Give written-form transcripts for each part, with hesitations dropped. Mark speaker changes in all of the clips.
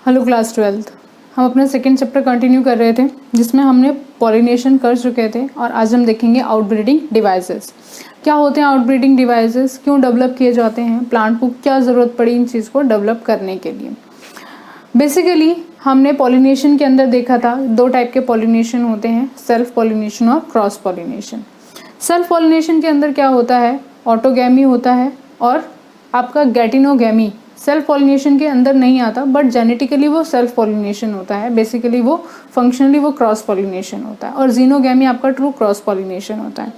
Speaker 1: Hello class 12th। हम अपना second chapter continue कर रहे थे जिसमें हमने पॉलिनेशन कर चुके थे और आज हम देखेंगे आउटब्रीडिंग डिवाइसेस। क्या होते हैं आउटब्रीडिंग डिवाइसेस, क्यों डेवलप किए जाते हैं, प्लांट को क्या ज़रूरत पड़ी इन चीज़ को डेवलप करने के लिए। बेसिकली हमने पॉलिनेशन के अंदर देखा था दो टाइप के पॉलिनेशन होते हैं, सेल्फ पॉलिनेशन और क्रॉस पॉलिनेशन। सेल्फ पॉलिनेशन के अंदर क्या होता है, ऑटोगैमी होता है और आपका गैटिनोगैमी सेल्फ पॉलिनेशन के अंदर नहीं आता, बट जेनेटिकली वो सेल्फ पॉलिनेशन होता है। बेसिकली वो फंक्शनली वो क्रॉस पॉलिनेशन होता है और जीनोगैमी आपका ट्रू क्रॉस पॉलिनेशन होता है।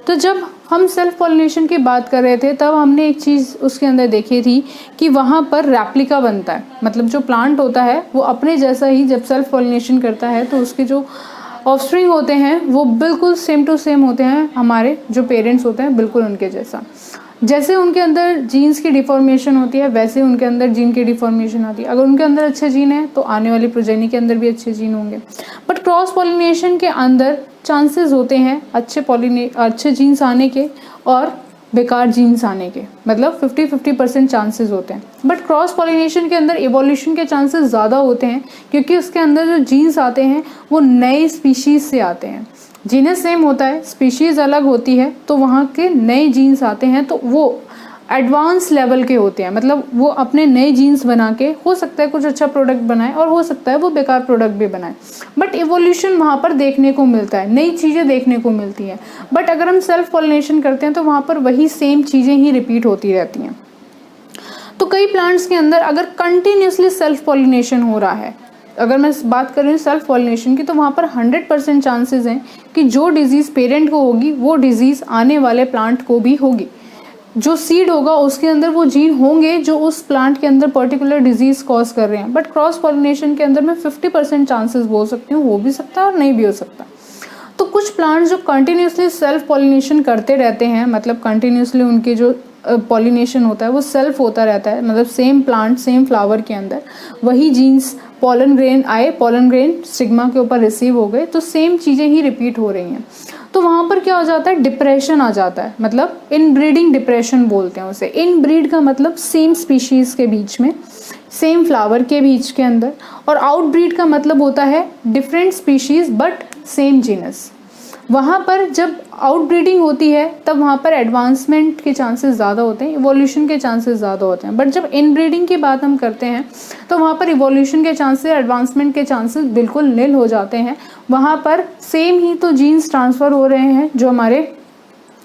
Speaker 1: तो जब हम सेल्फ पॉलिनेशन की बात कर रहे थे तब हमने एक चीज़ उसके अंदर देखी थी कि वहाँ पर रेप्लिका बनता है, मतलब जो प्लांट होता है वो अपने जैसा ही जब सेल्फ पॉलिनेशन करता है तो उसके जो ऑफस्प्रिंग होते हैं वो बिल्कुल सेम टू सेम होते हैं, हमारे जो पेरेंट्स होते हैं बिल्कुल उनके जैसा। जैसे उनके अंदर जीन्स की डिफॉर्मेशन होती है वैसे उनके अंदर जीन की डिफॉर्मेशन होती है। अगर उनके अंदर अच्छे जीन है तो आने वाली प्रोजेनी के अंदर भी अच्छे जीन होंगे। बट क्रॉस पॉलिनेशन के अंदर चांसेस होते हैं अच्छे जीन्स आने के और बेकार जीन्स आने के, मतलब 50-50% चांसेस होते हैं। बट क्रॉस पॉलिनेशन के अंदर इवोल्यूशन के चांसेस ज़्यादा होते हैं क्योंकि उसके अंदर जो जीन्स आते हैं वो नए स्पीशीज़ से आते हैं। जीनस सेम होता है, स्पीशीज़ अलग होती है, तो वहाँ के नए जीन्स आते हैं तो वो एडवांस लेवल के होते हैं, मतलब वो अपने नए जीन्स बना के हो सकता है कुछ अच्छा प्रोडक्ट बनाए और हो सकता है वो बेकार प्रोडक्ट भी बनाए। बट इवोल्यूशन वहाँ पर देखने को मिलता है, नई चीज़ें देखने को मिलती हैं। बट अगर हम सेल्फ पॉलिनेशन करते हैं तो वहाँ पर वही सेम चीज़ें ही रिपीट होती रहती हैं। तो कई प्लांट्स के अंदर अगर कंटिन्यूसली सेल्फ पॉलिनेशन हो रहा है, अगर मैं बात कर रही हूँ सेल्फ पॉलिनेशन की, तो वहाँ पर 100% चांसेस हैं कि जो डिजीज़ पेरेंट को होगी वो डिजीज़ आने वाले प्लांट को भी होगी। जो सीड होगा उसके अंदर वो जीन होंगे जो उस प्लांट के अंदर पर्टिकुलर डिजीज़ कॉज कर रहे हैं। बट क्रॉस पॉलिनेशन के अंदर मैं 50% चांसेस बोल सकती हूँ, हो भी सकता है और नहीं भी हो सकता। तो कुछ प्लांट्स जो कंटिन्यूसली सेल्फ पॉलिनेशन करते रहते हैं, मतलब कंटिन्यूसली उनके जो पॉलिनेशन होता है वो सेल्फ होता रहता है, मतलब सेम प्लांट सेम फ्लावर के अंदर वही जीन्स पॉलन ग्रेन आए, पॉलन ग्रेन स्टिग्मा के ऊपर रिसीव हो गए, तो सेम चीज़ें ही रिपीट हो रही हैं। तो वहाँ पर क्या हो जाता है, डिप्रेशन आ जाता है, मतलब इनब्रीडिंग डिप्रेशन बोलते हैं उसे। इनब्रीड का मतलब सेम स्पीशीज़ के बीच में, सेम फ्लावर के बीच के अंदर, और आउटब्रीड का मतलब होता है different species but same genus. वहाँ पर जब आउटब्रीडिंग होती है तब वहाँ पर एडवांसमेंट के चांसेस ज़्यादा होते हैं, इवोल्यूशन के चांसेस ज़्यादा होते हैं। बट जब इनब्रीडिंग की बात हम करते हैं तो वहाँ पर इवोल्यूशन के चांसेस, एडवांसमेंट के चांसेस बिल्कुल निल हो जाते हैं। वहाँ पर सेम ही तो जीन्स ट्रांसफ़र हो रहे हैं जो हमारे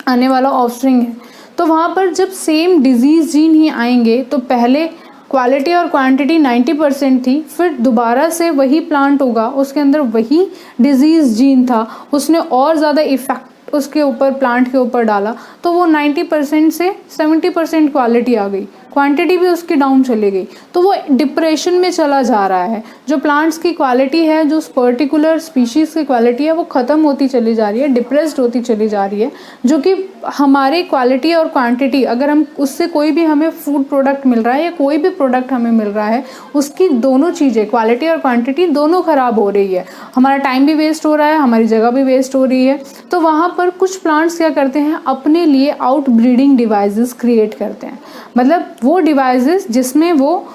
Speaker 1: आने वाला ऑफस्प्रिंग है। तो वहाँ पर जब सेम डिजीज़ जीन ही आएंगे तो पहले क्वालिटी और क्वांटिटी 90% थी, फिर दोबारा से वही प्लांट होगा, उसके अंदर वही डिजीज़ जीन था, उसने और ज़्यादा इफेक्ट उसके ऊपर प्लांट के ऊपर डाला तो वो 90% से 70% क्वालिटी आ गई, क्वांटिटी भी उसकी डाउन चली गई। तो वो डिप्रेशन में चला जा रहा है। जो प्लांट्स की क्वालिटी है, जो पर्टिकुलर स्पीशीज़ की क्वालिटी है वो ख़त्म होती चली जा रही है, डिप्रेस्ड होती चली जा रही है। जो कि हमारे क्वालिटी और क्वांटिटी, अगर हम उससे कोई भी हमें फूड प्रोडक्ट मिल रहा है या कोई भी प्रोडक्ट हमें मिल रहा है, उसकी दोनों चीज़ें क्वालिटी और क्वांटिटी दोनों ख़राब हो रही है। हमारा टाइम भी वेस्ट हो रहा है, हमारी जगह भी वेस्ट हो रही है। तो वहाँ पर कुछ प्लांट्स क्या करते हैं, अपने लिए आउट ब्रीडिंग डिवाइसेस क्रिएट करते हैं, मतलब वो डिवाइसेस जिसमें वो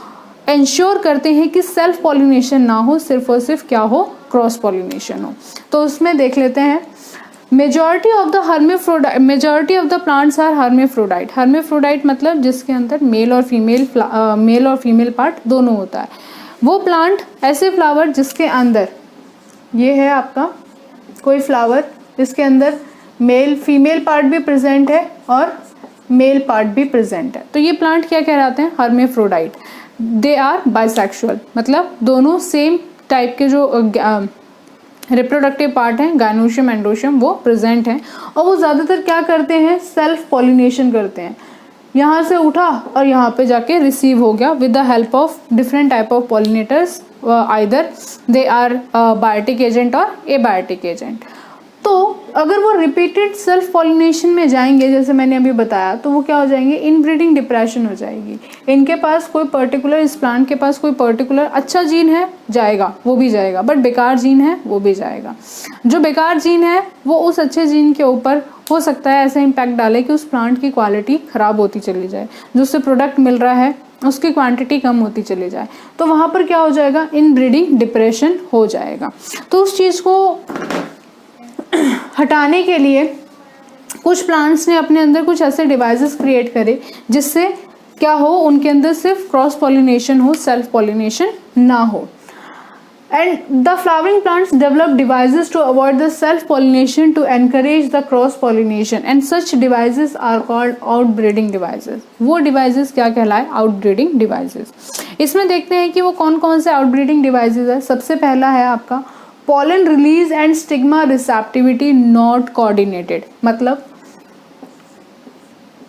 Speaker 1: इंश्योर करते हैं कि सेल्फ पॉलिनेशन ना हो, सिर्फ और सिर्फ क्या हो, क्रॉस पॉलिनेशन हो। तो उसमें देख लेते हैं, majority of the plants are hermaphrodite. Hermaphrodite मतलब जिसके अंदर मेल और फीमेल पार्ट दोनों होता है। वो प्लांट ऐसे फ्लावर जिसके अंदर, ये है आपका कोई फ्लावर, इसके अंदर मेल फीमेल पार्ट भी प्रेजेंट है और मेल पार्ट भी प्रेजेंट है, तो ये प्लांट क्या कहलाते हैं, हर्मेफ्रोडाइट। दे आर बाइसेक्सुअल, मतलब दोनों सेम टाइप के जो रिप्रोडक्टिव पार्ट हैं, गायनोशियम एंडोशियम, वो प्रेजेंट हैं। और वो ज़्यादातर क्या करते हैं, सेल्फ पॉलिनेशन करते हैं। यहाँ से उठा और यहाँ पे जाके रिसीव हो गया with the help of different type of pollinators, either they are biotic agent और एबायोटिक एजेंट। तो अगर वो रिपीटेड सेल्फ पॉलिनेशन में जाएंगे, जैसे मैंने अभी बताया, तो वो क्या हो जाएंगे, इनब्रीडिंग डिप्रेशन हो जाएगी। इनके पास कोई पर्टिकुलर, इस प्लांट के पास कोई पर्टिकुलर अच्छा जीन है, जाएगा, वो भी जाएगा, बट बेकार जीन है वो भी जाएगा। जो बेकार जीन है वो उस अच्छे जीन के ऊपर हो सकता है ऐसा इम्पैक्ट डाले कि उस प्लांट की क्वालिटी ख़राब होती चली जाए, जो उससे प्रोडक्ट मिल रहा है उसकी क्वांटिटी कम होती चली जाए, तो वहाँ पर क्या हो जाएगा, इनब्रीडिंग डिप्रेशन हो जाएगा। तो उस चीज़ को हटाने के लिए कुछ प्लांट्स ने अपने अंदर कुछ ऐसे डिवाइसेस क्रिएट करे जिससे क्या हो, उनके अंदर सिर्फ क्रॉस पॉलिनेशन हो, सेल्फ पॉलिनेशन ना हो। And the flowering plants develop devices to avoid the self-pollination to encourage the cross-pollination, and such devices are called outbreeding devices. वो devices क्या कहलाए, outbreeding devices। इसमें देखते हैं कि वो कौन कौन से outbreeding devices है। सबसे पहला है आपका pollen release and stigma receptivity not coordinated, मतलब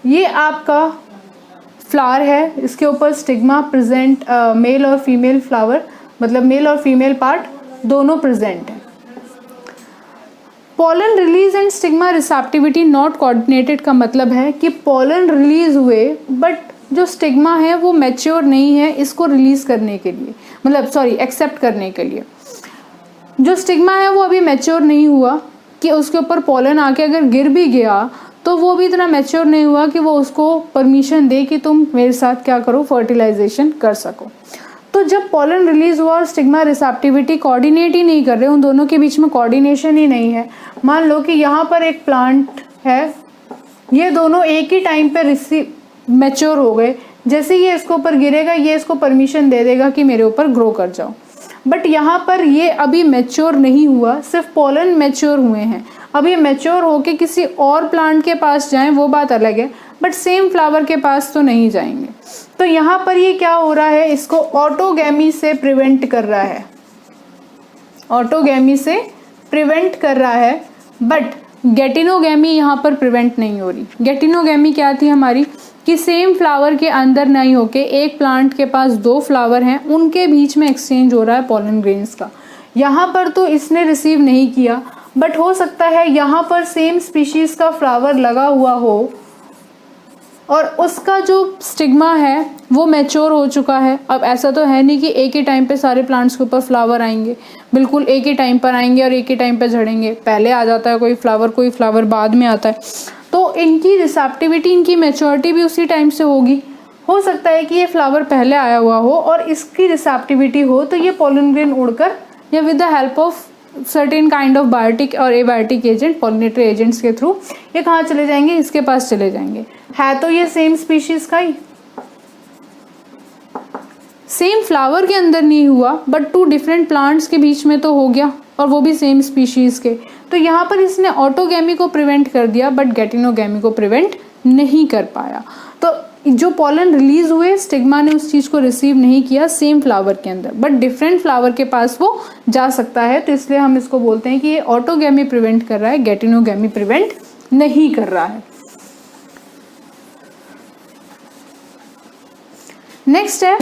Speaker 1: ये आपका फ्लावर है, इसके ऊपर स्टिग्मा प्रेजेंट, मेल और फीमेल फ्लावर, मतलब मेल और फीमेल पार्ट दोनों प्रेजेंट है। Pollen release and stigma receptivity not coordinated का मतलब है कि पॉलन रिलीज हुए बट जो स्टिग्मा है वो मैच्योर नहीं है इसको रिलीज करने के लिए, मतलब सॉरी एक्सेप्ट करने के लिए। जो स्टिग्मा है वो अभी मैच्योर नहीं हुआ कि उसके ऊपर पॉलन आके अगर गिर भी गया तो वो भी इतना मैच्योर नहीं हुआ कि वो उसको परमिशन दे कि तुम मेरे साथ क्या करो, फर्टिलाइजेशन कर सको। तो जब पॉलन रिलीज हुआ और स्टिग्मा रिसेप्टिविटी कोऑर्डिनेट ही नहीं कर रहे, उन दोनों के बीच में कोऑर्डिनेशन ही नहीं है। मान लो कि यहाँ पर एक प्लांट है, ये दोनों एक ही टाइम पे मैच्योर हो गए, जैसे ये इसके ऊपर गिरेगा ये इसको परमिशन दे देगा कि मेरे ऊपर ग्रो कर जाओ, बट यहाँ पर ये अभी मैच्योर नहीं हुआ, सिर्फ पॉलन मैच्योर हुए हैं। अब ये मैच्योर होके किसी और प्लांट के पास जाएं वो बात अलग है, बट सेम फ्लावर के पास तो नहीं जाएंगे। तो यहाँ पर ये क्या हो रहा है, इसको ऑटोगैमी से प्रिवेंट कर रहा है, ऑटोगैमी से प्रिवेंट कर रहा है, बट गेटिनोगैमी यहाँ पर प्रिवेंट नहीं हो रही। गेटिनोगैमी क्या थी हमारी, कि सेम फ्लावर के अंदर नहीं होके एक प्लांट के पास दो फ्लावर हैं, उनके बीच में एक्सचेंज हो रहा है पॉलन ग्रेन्स का। यहाँ पर तो इसने रिसीव नहीं किया, बट हो सकता है यहाँ पर सेम स्पीशीज का फ्लावर लगा हुआ हो और उसका जो स्टिग्मा है वो मैच्योर हो चुका है। अब ऐसा तो है नहीं कि एक ही टाइम पे सारे प्लांट्स के ऊपर फ्लावर आएंगे, बिल्कुल एक ही टाइम पर आएंगे और एक ही टाइम पे झड़ेंगे। पहले आ जाता है कोई फ्लावर बाद में आता है, तो इनकी रिसेप्टिविटी, इनकी मैच्योरिटी भी उसी टाइम से होगी। हो सकता है कि ये फ्लावर पहले आया हुआ हो और इसकी रिसेप्टिविटी हो, तो ये पॉलन ग्रेन उड़कर या with the help of certain kind of biotic और एबायोटिक एजेंट, पॉलिनेटरी एजेंट्स के थ्रू ये कहाँ चले जाएंगे, इसके पास चले जाएंगे। है तो ये सेम स्पीशीज का ही, सेम फ्लावर के अंदर नहीं हुआ, बट टू डिफरेंट प्लांट्स के बीच में तो हो गया, और वो भी सेम स्पीशीज के। तो यहाँ पर इसने ऑटोगैमी को प्रिवेंट कर दिया, बट गेटिनोगैमी को प्रिवेंट नहीं कर पाया। तो जो पॉलन रिलीज हुए, स्टिग्मा ने उस चीज़ को रिसीव नहीं किया सेम फ्लावर के अंदर, बट डिफरेंट फ्लावर के पास वो जा सकता है। तो इसलिए हम इसको बोलते हैं कि ये ऑटोगैमी प्रिवेंट कर रहा है, गेटिनोगैमी प्रिवेंट नहीं कर रहा है। नेक्स्ट है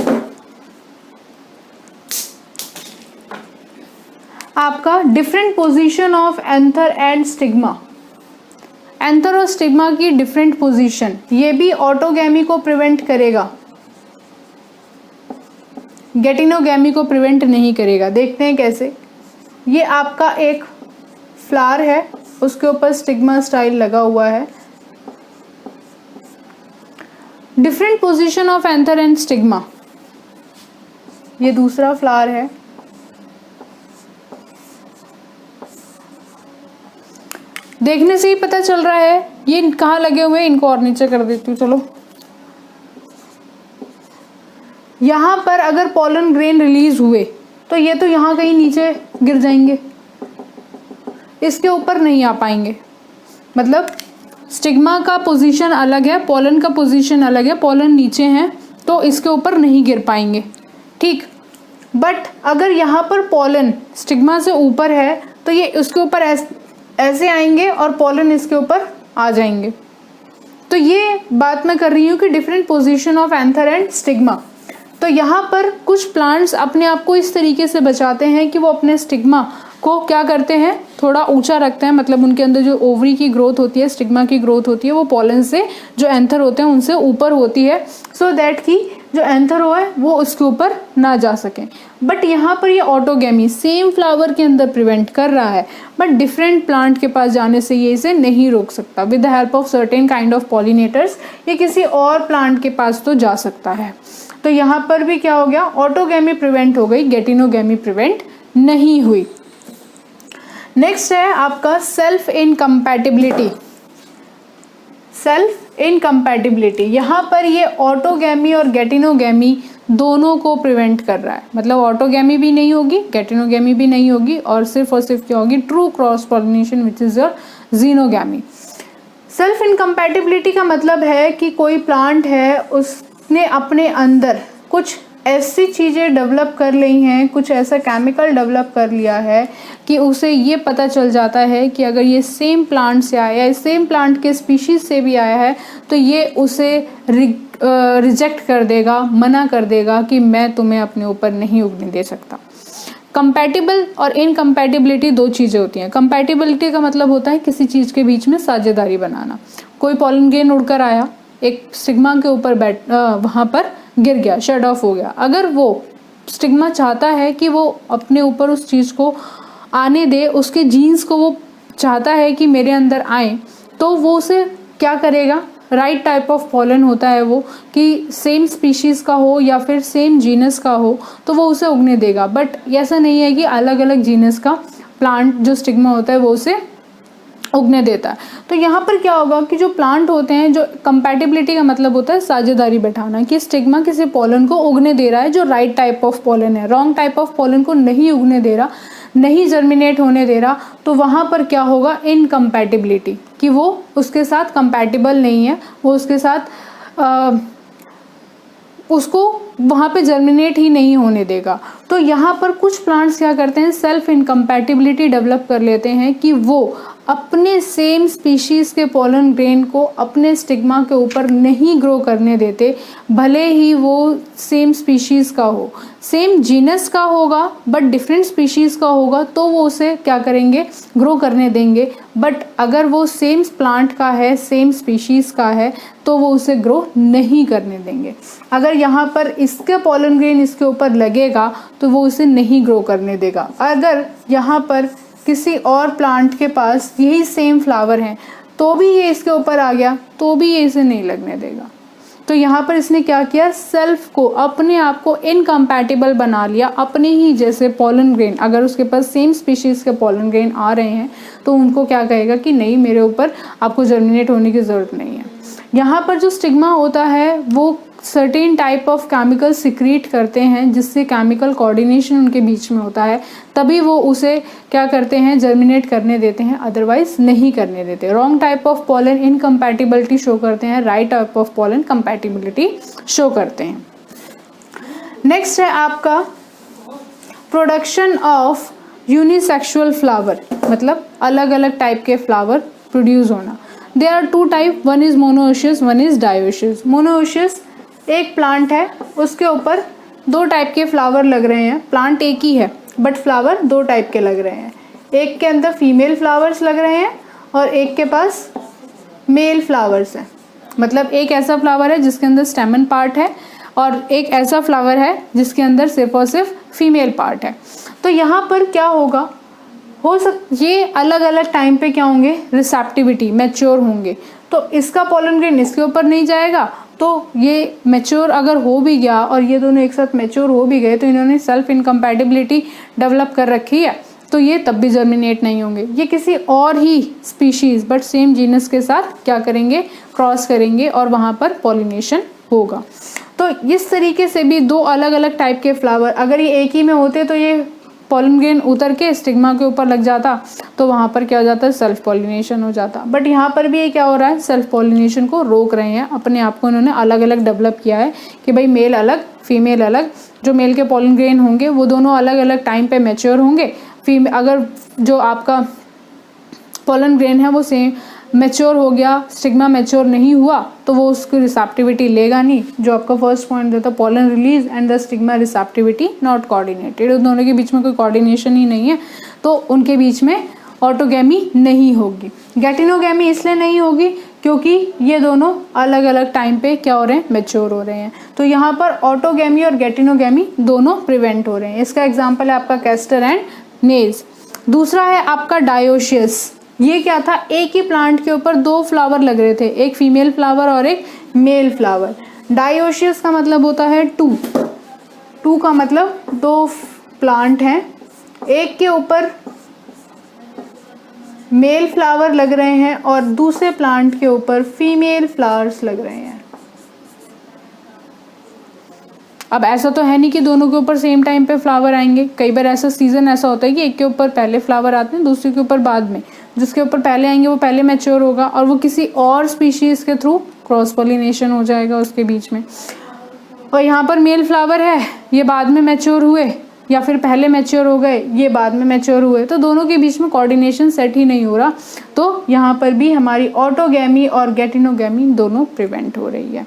Speaker 1: आपका different position of anther and stigma. Anther और स्टिग्मा की डिफरेंट पोजीशन, ये भी ऑटोगैमी को प्रिवेंट करेगा, गेटिनोगैमी को प्रिवेंट नहीं करेगा। देखते हैं कैसे। ये आपका एक फ्लावर है, उसके ऊपर स्टिग्मा स्टाइल लगा हुआ है। Different position of anther and stigma. ये दूसरा फ्लावर है, देखने से ही पता चल रहा है ये कहाँ लगे हुए हैं। इनको और नीचे कर देती हूँ, चलो। यहाँ पर अगर पॉलन ग्रेन रिलीज हुए तो ये तो यहाँ कहीं नीचे गिर जाएंगे, इसके ऊपर नहीं आ पाएंगे। मतलब स्टिग्मा का पोजीशन अलग है, पॉलन का पोजीशन अलग है, पॉलन नीचे हैं तो इसके ऊपर नहीं गिर पाएंगे, ठीक। बट अगर यहाँ पर पॉलन स्टिग्मा से ऊपर है तो ये उसके ऊपर ऐसे आएंगे और पॉलन इसके ऊपर आ जाएंगे। तो ये बात मैं कर रही हूँ कि different position of anther and stigma. तो यहाँ पर कुछ प्लांट्स अपने आप को इस तरीके से बचाते हैं कि वो अपने स्टिग्मा को क्या करते हैं, थोड़ा ऊंचा रखते हैं। मतलब उनके अंदर जो ओवरी की ग्रोथ होती है, स्टिग्मा की ग्रोथ होती है, वो पॉलन से जो एंथर होते हैं उनसे ऊपर होती है, सो दैट कि जो एंथरो है वो उसके ऊपर ना जा सके। बट यहाँ पर ये ऑटोगैमी सेम फ्लावर के अंदर प्रिवेंट कर रहा है, बट डिफरेंट प्लांट के पास जाने से ये इसे नहीं रोक सकता। With the help of certain kind of pollinators ये किसी और प्लांट के पास तो जा सकता है। तो यहाँ पर भी क्या हो गया, ऑटोगैमी प्रिवेंट हो गई, गेटिनोगैमी प्रिवेंट नहीं हुई। नेक्स्ट है आपका सेल्फ इनकम्पैटिबिलिटी। सेल्फ इनकम्पैटिबिलिटी, यहाँ पर ये ऑटोगैमी और गेटिनोगैमी दोनों को प्रिवेंट कर रहा है। मतलब ऑटोगैमी भी नहीं होगी, गेटिनोगैमी भी नहीं होगी, और सिर्फ क्या होगी, true cross pollination which is your xenogamy. Self incompatibility का मतलब है कि कोई प्लांट है, उसने अपने अंदर कुछ ऐसी चीज़ें डेवलप कर ली हैं, कुछ ऐसा केमिकल डेवलप कर लिया है कि उसे ये पता चल जाता है कि अगर ये सेम प्लांट से आया है, सेम प्लांट के स्पीशीज से भी आया है, तो ये उसे रिजेक्ट कर देगा, मना कर देगा कि मैं तुम्हें अपने ऊपर नहीं उगने दे सकता। कंपैटिबल और इनकम्पैटिबिलिटी दो चीज़ें होती हैं। कंपैटिबिलिटी का मतलब होता है किसी चीज़ के बीच में साझेदारी बनाना। कोई पॉलन ग्रेन उड़कर आया, एक स्टिग्मा के ऊपर वहाँ पर गिर गया, शट ऑफ हो गया। अगर वो स्टिग्मा चाहता है कि वो अपने ऊपर उस चीज़ को आने दे, उसके जीन्स को वो चाहता है कि मेरे अंदर आए, तो वो उसे क्या करेगा, राइट टाइप ऑफ पॉलन होता है वो, कि सेम स्पीशीज़ का हो या फिर सेम जीनस का हो, तो वो उसे उगने देगा। बट ऐसा नहीं है कि अलग अलग जीनस का प्लांट जो स्टिग्मा होता है वो उसे उगने देता है। तो यहाँ पर क्या होगा कि जो प्लांट होते हैं, जो कंपैटिबिलिटी का मतलब होता है साझेदारी बैठाना, कि स्टिग्मा किसी पॉलन को उगने दे रहा है जो राइट टाइप ऑफ पॉलन है, रॉन्ग टाइप ऑफ पॉलन को नहीं उगने दे रहा, नहीं जर्मिनेट होने दे रहा, तो वहाँ पर क्या होगा, इनकम्पैटिबिलिटी, कि वो उसके साथ कंपैटिबल नहीं है, वो उसके साथ उसको वहाँ पे जर्मिनेट ही नहीं होने देगा। तो यहाँ पर कुछ प्लांट्स क्या करते हैं, सेल्फ इनकम्पैटिबिलिटी डेवलप कर लेते हैं कि वो अपने सेम स्पीशीज़ के पॉलन ग्रेन को अपने स्टिग्मा के ऊपर नहीं ग्रो करने देते, भले ही वो सेम स्पीशीज़ का हो, सेम जीनस का होगा बट डिफरेंट स्पीशीज़ का होगा, तो वो उसे क्या करेंगे, ग्रो करने देंगे। बट अगर वो सेम प्लांट का है, सेम स्पीशीज़ का है, तो वो उसे ग्रो नहीं करने देंगे। अगर यहाँ पर इसके पॉलन ग्रेन इसके ऊपर लगेगा तो वो उसे नहीं ग्रो करने देगा। अगर यहाँ पर किसी और प्लांट के पास यही सेम फ्लावर हैं तो भी ये इसके ऊपर आ गया, तो भी ये इसे नहीं लगने देगा। तो यहाँ पर इसने क्या किया, सेल्फ को, अपने आप को इनकम्पैटिबल बना लिया। अपने ही जैसे पॉलन ग्रेन, अगर उसके पास सेम स्पीशीज़ के पॉलन ग्रेन आ रहे हैं तो उनको क्या कहेगा कि नहीं, मेरे ऊपर आपको जर्मिनेट होने की ज़रूरत नहीं है। यहाँ पर जो स्टिग्मा होता है वो certain type of chemical secrete करते हैं, जिससे केमिकल कोऑर्डिनेशन उनके बीच में होता है, तभी वो उसे क्या करते हैं, जर्मिनेट करने देते हैं, अदरवाइज नहीं करने देते। Wrong type of pollen incompatibility show करते हैं, right type of pollen compatibility show करते हैं। नेक्स्ट है आपका प्रोडक्शन ऑफ यूनिसेक्सुअल फ्लावर, मतलब अलग अलग टाइप के फ्लावर प्रोड्यूस होना। There are two type, one is monoecious, one is dioecious. Monoecious एक प्लांट है, उसके ऊपर दो टाइप के फ्लावर लग रहे हैं। प्लांट एक ही है बट फ्लावर दो टाइप के लग रहे हैं। एक के अंदर फीमेल फ्लावर्स लग रहे हैं और एक के पास मेल फ्लावर्स हैं। मतलब एक ऐसा फ्लावर है जिसके अंदर स्टेमन पार्ट है और एक ऐसा फ्लावर है जिसके अंदर सिर्फ और सिर्फ फीमेल पार्ट है। तो यहाँ पर क्या होगा, ये अलग अलग टाइम पे क्या होंगे, रिसेप्टिविटी, मैच्योर होंगे। तो इसका पॉलन ग्रेन इसके ऊपर नहीं जाएगा, तो ये मैच्योर अगर हो भी गया और ये दोनों एक साथ मैच्योर हो भी गए तो इन्होंने सेल्फ इनकम्पैटिबिलिटी डेवलप कर रखी है, तो ये तब भी जर्मिनेट नहीं होंगे। ये किसी और ही स्पीशीज़ बट सेम जीनस के साथ क्या करेंगे, क्रॉस करेंगे और वहाँ पर पॉलिनेशन होगा। तो इस तरीके से भी दो अलग अलग टाइप के फ्लावर, अगर ये एक ही में होते तो ये पॉलन ग्रेन उतर के स्टिग्मा के ऊपर लग जाता, तो वहाँ पर क्या हो जाता है, सेल्फ पॉलिनेशन हो जाता। बट यहाँ पर भी ये क्या हो रहा है, सेल्फ पॉलिनेशन को रोक रहे हैं। अपने आप को इन्होंने अलग अलग डेवलप किया है कि भाई मेल अलग फीमेल अलग। जो मेल के पॉलन ग्रेन होंगे वो दोनों अलग अलग टाइम पे मैच्योर होंगे। अगर जो आपका पॉलन ग्रेन है वो सेम मैच्योर हो गया, स्टिग्मा मैच्योर नहीं हुआ, तो वो उसकी रिसेप्टिविटी लेगा नहीं। जो आपका फर्स्ट पॉइंट देता है, pollen release and the stigma receptivity not coordinated, उन दोनों के बीच में कोई कोऑर्डिनेशन ही नहीं है, तो उनके बीच में ऑटोगैमी नहीं होगी। गैटिनोगैमी इसलिए नहीं होगी क्योंकि ये दोनों अलग अलग टाइम पे क्या हो रहे हैं, मैच्योर हो रहे हैं। तो यहाँ पर ऑटोगैमी और गेटिनोगैमी दोनों प्रिवेंट हो रहे हैं। इसका एग्जाम्पल है आपका कैस्टर एंड मेज। दूसरा है आपका डायोशियस। ये क्या था, एक ही प्लांट के ऊपर 2 फ्लावर लग रहे थे, एक फीमेल फ्लावर और एक मेल फ्लावर। डायोशियस का मतलब होता है 2 का मतलब 2 प्लांट हैं, एक के ऊपर मेल फ्लावर लग रहे हैं और दूसरे प्लांट के ऊपर फीमेल फ्लावर्स लग रहे हैं। अब ऐसा तो है नहीं कि दोनों के ऊपर सेम टाइम पे फ्लावर आएंगे। कई बार ऐसा सीजन ऐसा होता है कि एक के ऊपर पहले फ्लावर आते हैं, दूसरे के ऊपर बाद में। जिसके ऊपर पहले आएंगे वो पहले मैच्योर होगा और वो किसी और स्पीशीज के थ्रू क्रॉस पॉलिनेशन हो जाएगा उसके बीच में। और यहाँ पर मेल फ्लावर है, ये बाद में मैच्योर हुए या फिर पहले मैच्योर हो गए, ये बाद में मैच्योर हुए, तो दोनों के बीच में कोऑर्डिनेशन सेट ही नहीं हो रहा। तो यहाँ पर भी हमारी ऑटोगैमी और गेटिनोगैमी दोनों प्रिवेंट हो रही है।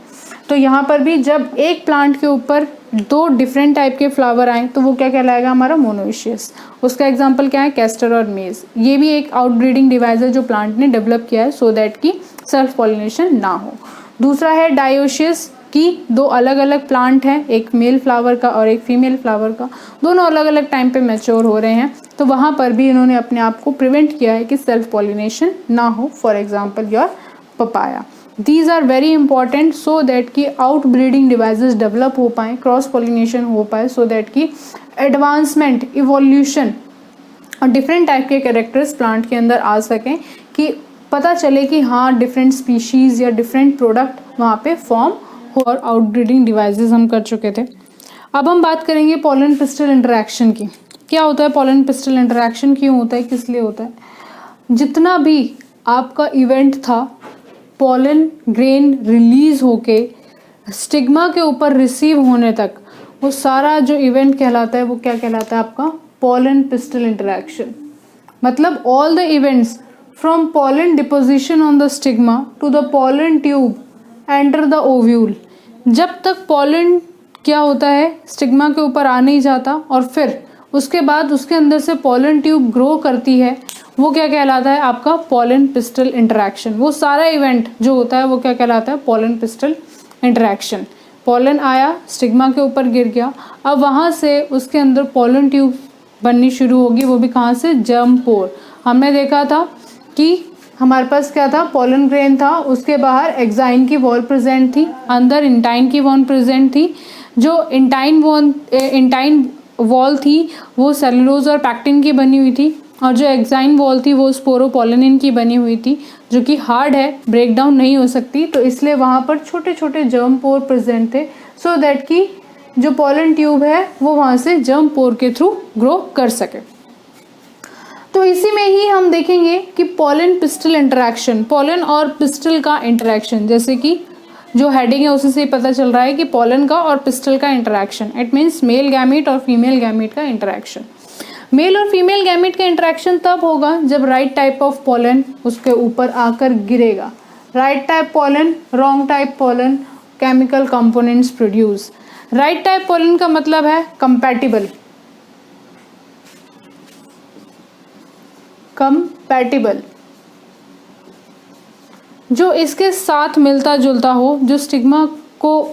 Speaker 1: तो यहाँ पर भी जब एक प्लांट के ऊपर 2 डिफरेंट टाइप के फ्लावर आए तो वो क्या कहलाएगा, हमारा मोनोइशियस। उसका एग्जाम्पल क्या है, कैस्टर और मेज। ये भी एक आउटब्रीडिंग डिवाइस है जो प्लांट ने डेवलप किया है सो दैट कि सेल्फ पॉलिनेशन ना हो। दूसरा है डायोशियस की 2 अलग अलग प्लांट हैं, एक मेल फ्लावर का और एक फीमेल फ्लावर का, दोनों अलग अलग टाइम पे मैच्योर हो रहे हैं। तो वहाँ पर भी इन्होंने अपने आप को प्रिवेंट किया है कि सेल्फ पॉलिनेशन ना हो। For example your papaya. These are very important so that कि आउटब्रीडिंग डिवाइसेस डेवलप हो पाएँ, क्रॉस पॉलिनेशन हो पाए, सो दैट कि एडवांसमेंट, इवोल्यूशन और डिफरेंट टाइप के कैरेक्टर्स प्लांट के अंदर आ सकें, कि पता चले कि हाँ डिफरेंट स्पीशीज़ या डिफरेंट प्रोडक्ट वहाँ पे फॉर्म हो। और आउटब्रीडिंग डिवाइसेस हम कर चुके थे। अब हम बात करेंगे पॉलन पिस्टल इंटरेक्शन की। क्या होता है पॉलन पिस्टल इंटरेक्शन, क्यों होता है, किस लिए होता है? जितना भी आपका इवेंट था, पॉलन ग्रेन रिलीज होके स्टिग्मा के ऊपर रिसीव होने तक, वो सारा जो इवेंट कहलाता है वो क्या कहलाता है, आपका पॉलन पिस्टल इंटरेक्शन। मतलब all the events from pollen deposition on the stigma to the pollen tube enter the ovule. जब तक पॉलन क्या होता है, स्टिग्मा के ऊपर आ नहीं जाता और फिर उसके बाद उसके अंदर से पॉलन ट्यूब ग्रो करती है, वो क्या कहलाता है, आपका पॉलन पिस्टल इंटरेक्शन। वो सारा इवेंट जो होता है वो क्या कहलाता है, पॉलन पिस्टल इंटरेक्शन। पॉलन आया, स्टिग्मा के ऊपर गिर गया, अब वहाँ से उसके अंदर पॉलन ट्यूब बननी शुरू होगी। वो भी कहाँ से, जर्म पोर। हमने देखा था कि हमारे पास क्या था, पॉलन ग्रेन था, उसके बाहर एक्साइन की वॉल प्रेजेंट थी, अंदर इंटाइन की वॉल प्रेजेंट थी। जो इंटाइन वॉल थी वो सेलुलोज और पैक्टिन की बनी हुई थी, और जो एक्साइन वॉल थी वो स्पोरोपोलिनिन की बनी हुई थी, जो कि हार्ड है, ब्रेक डाउन नहीं हो सकती। तो इसलिए वहाँ पर छोटे छोटे जर्म पोर प्रेजेंट थे, सो दैट कि जो पॉलन ट्यूब है वो वहाँ से जर्म पोर के थ्रू ग्रो कर सके। तो इसी में ही हम देखेंगे कि पॉलन पिस्टल इंटरेक्शन, पॉलन और पिस्टल का इंटरेक्शन, जैसे कि जो हेडिंग है उसी से पता चल रहा है कि पॉलन का और पिस्टल का interaction, it means male gamete और फीमेल गैमीट का इंटरेक्शन। मेल और फीमेल गैमीट का इंटरेक्शन तब होगा जब राइट टाइप ऑफ पॉलन उसके ऊपर आकर गिरेगा। Right type pollen, wrong type pollen, chemical components produce. Right type pollen का मतलब है कंपैटिबल, कंपैटिबल, जो इसके साथ मिलता जुलता हो, जो स्टिग्मा को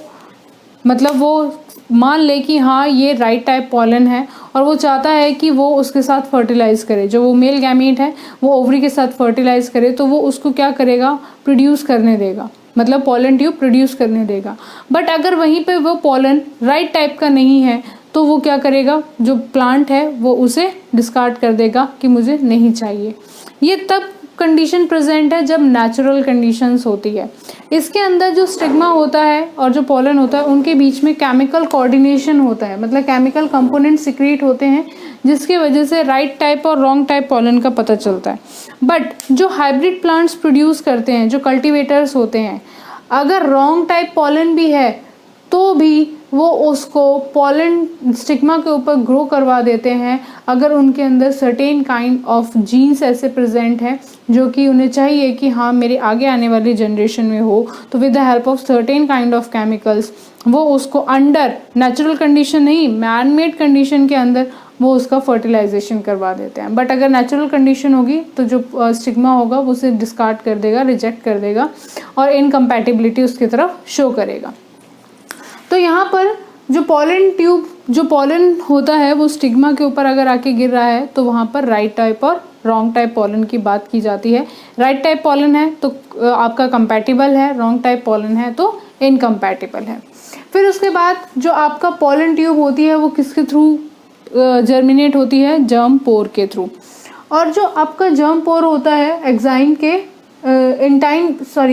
Speaker 1: मतलब वो मान ले कि हाँ ये राइट टाइप पॉलन है और वो चाहता है कि वो उसके साथ फर्टिलाइज करे। जो वो मेल गैमीट है वो ओवरी के साथ फर्टिलाइज करे, तो वो उसको क्या करेगा, प्रोड्यूस करने देगा, मतलब पॉलन ट्यूब प्रोड्यूस करने देगा। बट अगर वहीं पे वो पॉलन राइट टाइप का नहीं है तो वो क्या करेगा, जो प्लांट है वो उसे डिस्कार्ड कर देगा कि मुझे नहीं चाहिए। ये तब कंडीशन प्रेजेंट है जब नेचुरल कंडीशंस होती है। इसके अंदर जो स्टिग्मा होता है और जो पॉलन होता है उनके बीच में केमिकल कोऑर्डिनेशन होता है, मतलब केमिकल कंपोनेंट सिक्रीट होते हैं, जिसकी वजह से राइट टाइप और रॉन्ग टाइप पॉलन का पता चलता है। बट जो हाइब्रिड प्लांट्स प्रोड्यूस करते हैं, जो कल्टीवेटर्स होते हैं, अगर रॉन्ग टाइप पॉलन भी है तो भी वो उसको पॉलन स्टिग्मा के ऊपर ग्रो करवा देते हैं, अगर उनके अंदर सर्टेन काइंड ऑफ जीन्स ऐसे प्रेजेंट हैं जो कि उन्हें चाहिए कि हाँ मेरे आगे आने वाली जनरेशन में हो। तो with the help of certain kind of chemicals वो उसको अंडर नेचुरल कंडीशन नहीं, मैन मेड कंडीशन के अंदर वो उसका फर्टिलाइजेशन करवा देते हैं। बट अगर नेचुरल कंडीशन होगी तो जो स्टिग्मा होगा वो उसे डिस्कार्ड कर देगा, रिजेक्ट कर देगा और इनकम्पैटिबिलिटी उसकी तरफ शो करेगा। तो यहाँ पर जो पॉलन ट्यूब, जो पॉलन होता है वो स्टिग्मा के ऊपर अगर आके गिर रहा है तो वहाँ पर राइट टाइप और रॉन्ग टाइप पॉलन की बात की जाती है। राइट टाइप पॉलन है तो आपका कंपैटिबल है, रॉन्ग टाइप पॉलन है तो इनकम्पैटिबल है। फिर उसके बाद जो आपका पॉलन ट्यूब होती है वो किसके थ्रू जर्मिनेट होती है? जर्म पोर के थ्रू। और जो आपका जर्म पोर होता है एक्साइन के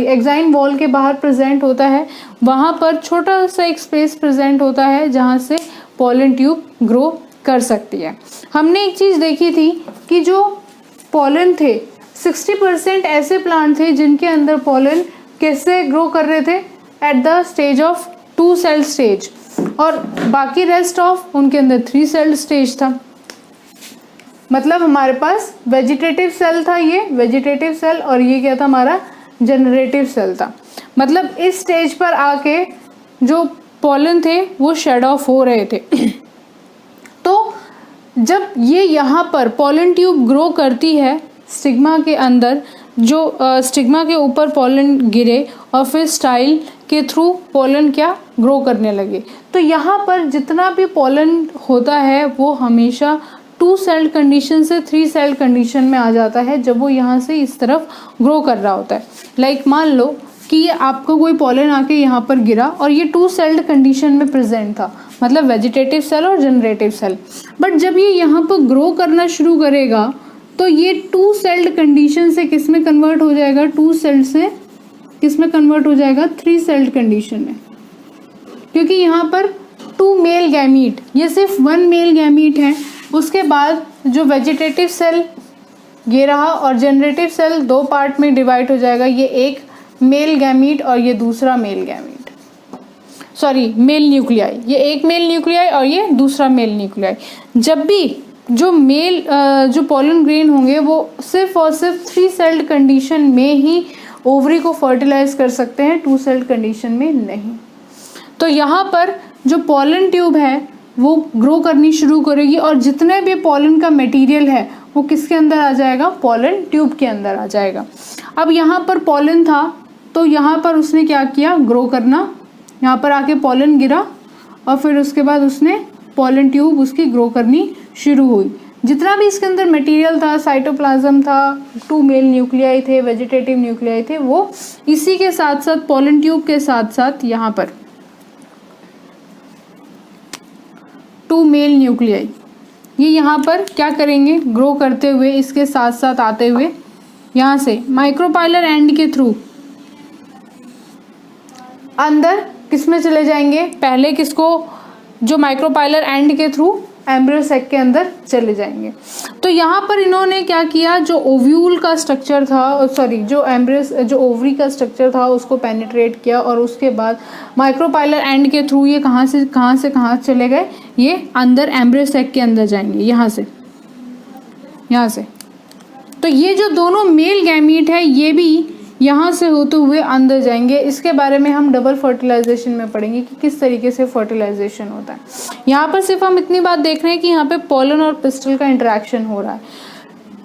Speaker 1: एक्साइन वॉल के बाहर प्रेजेंट होता है, वहाँ पर छोटा सा एक स्पेस प्रेजेंट होता है जहाँ से पॉलन ट्यूब ग्रो कर सकती है। हमने एक चीज़ देखी थी कि जो पॉलन थे 60% ऐसे प्लांट थे जिनके अंदर पॉलन कैसे ग्रो कर रहे थे? At the stage of 2 cell stage, और बाकी रेस्ट ऑफ उनके अंदर 3 सेल स्टेज था। मतलब हमारे पास वेजिटेटिव सेल था, ये वेजिटेटिव सेल, और ये क्या था? हमारा जनरेटिव सेल था। मतलब इस स्टेज पर आके जो पॉलन थे वो शेड ऑफ हो रहे थे। तो जब ये यहाँ पर पॉलन ट्यूब ग्रो करती है स्टिग्मा के अंदर, जो स्टिग्मा के ऊपर पॉलन गिरे और फिर स्टाइल के थ्रू पॉलन क्या ग्रो करने लगे, तो यहाँ पर जितना भी पॉलन होता है वो हमेशा 2 सेल कंडीशन से 3 सेल कंडीशन में आ जाता है जब वो यहाँ से इस तरफ ग्रो कर रहा होता है। लाइक मान लो कि ये आपका कोई पॉलन आके यहाँ पर गिरा और ये 2 सेल्ड कंडीशन में प्रेजेंट था, मतलब वेजिटेटिव सेल और जनरेटिव सेल। बट जब ये यहाँ पर ग्रो करना शुरू करेगा तो ये 2 सेल्ड कंडीशन से किस में कन्वर्ट हो जाएगा? 2 सेल्ड से किस में कन्वर्ट हो जाएगा? 3 सेल्ड कंडीशन में, क्योंकि यहाँ पर 2 मेल गैमीट, ये सिर्फ 1 मेल गैमीट है। उसके बाद जो वेजिटेटिव सेल ये रहा और जनरेटिव सेल 2 पार्ट में डिवाइड हो जाएगा, ये एक मेल गैमीट और ये दूसरा male gamete, sorry male nuclei, ये एक मेल न्यूक्लियाई और ये दूसरा मेल न्यूक्लियाई। जब भी जो पॉलन ग्रेन होंगे वो सिर्फ और सिर्फ 3 सेल्ड कंडीशन में ही ओवरी को फर्टिलाइज कर सकते हैं, 2 सेल्ड कंडीशन में नहीं। तो यहाँ पर जो पॉलन ट्यूब है वो ग्रो करनी शुरू करेगी और जितने भी पॉलन का मटेरियल है वो किसके अंदर आ जाएगा? पॉलन ट्यूब के अंदर आ जाएगा। अब यहाँ पर पॉलन था तो यहाँ पर उसने क्या किया? ग्रो करना, यहाँ पर आके पॉलन गिरा और फिर उसके बाद उसने पॉलन ट्यूब उसकी ग्रो करनी शुरू हुई। जितना भी इसके अंदर मटेरियल था, साइटोप्लाज्म था, 2 मेल न्यूक्लियाई थे, वेजिटेटिव न्यूक्लियाई थे, वो इसी के साथ साथ पॉलन ट्यूब के साथ साथ यहाँ पर 2 मेल न्यूक्लियाई ये यहाँ पर क्या करेंगे? ग्रो करते हुए इसके साथ साथ आते हुए यहाँ से माइक्रोपाइलर एंड के थ्रू अंदर किस में चले जाएंगे? पहले किसको? जो माइक्रोपाइलर एंड के थ्रू एम्ब्रियो सैक के अंदर चले जाएंगे। तो यहाँ पर इन्होंने क्या किया? जो ओव्यूल का स्ट्रक्चर था, जो ओवरी का स्ट्रक्चर था उसको पेनिट्रेट किया और उसके बाद माइक्रोपाइलर एंड के थ्रू ये कहाँ से कहाँ चले गए? ये अंदर एम्ब्रियो सैक के अंदर जाएंगे, यहाँ से। तो ये जो दोनों मेल गैमीट है ये भी यहाँ से होते हुए अंदर जाएंगे। इसके बारे में हम डबल फर्टिलाइजेशन में पढ़ेंगे कि किस तरीके से फर्टिलाइजेशन होता है। यहाँ पर सिर्फ हम इतनी बात देख रहे हैं कि यहाँ पे पॉलन और पिस्टल का इंटरेक्शन हो रहा है।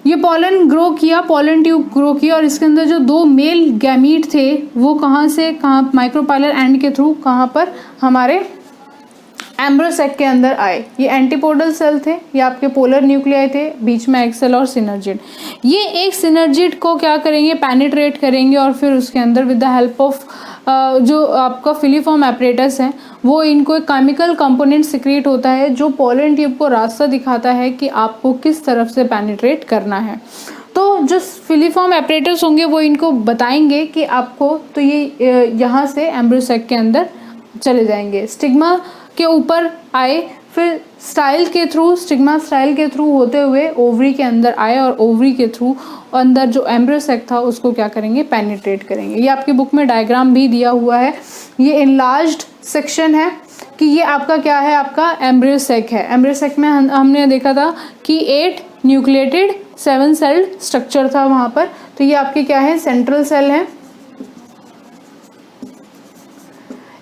Speaker 1: ये पॉलन ग्रो किया, पॉलन ट्यूब ग्रो किया और इसके अंदर जो 2 मेल गैमीट थे वो कहाँ से कहाँ? माइक्रोपाइलर एंड के थ्रू कहाँ पर? हमारे एम्ब्रियो सैक के अंदर आए। ये एंटीपोडल सेल थे, ये आपके पोलर न्यूक्लियाई थे, बीच में एक्सेल और सिनर्जिड। ये एक सिनर्जिड को क्या करेंगे? पेनिट्रेट करेंगे और फिर उसके अंदर विद द हेल्प ऑफ जो आपका फिलीफॉर्म एपरेटस है वो इनको एक केमिकल कंपोनेंट सिक्रेट होता है जो पॉलन ट्यूब को रास्ता दिखाता है कि आपको किस तरफ से पेनिट्रेट करना है। तो जो फिलीफॉर्म एपरेटस होंगे वो इनको बताएंगे कि आपको, तो ये यहाँ से एम्ब्रियो सैक के अंदर चले जाएंगे। स्टिग्मा के ऊपर आए, फिर स्टिग्मा स्टाइल के थ्रू होते हुए ओवरी के अंदर आए और ओवरी के थ्रू अंदर जो एम्ब्रियो सैक था उसको क्या करेंगे? पेनिट्रेट करेंगे। ये आपकी बुक में डायग्राम भी दिया हुआ है। ये इनलार्ज्ड सेक्शन है कि ये आपका क्या है? आपका एम्ब्रियो सैक है। एम्ब्रियो सैक में हमने देखा था कि 8 न्यूक्लिएटेड 7 सेल्ड स्ट्रक्चर था वहाँ पर। तो ये आपके क्या है? सेंट्रल सेल है।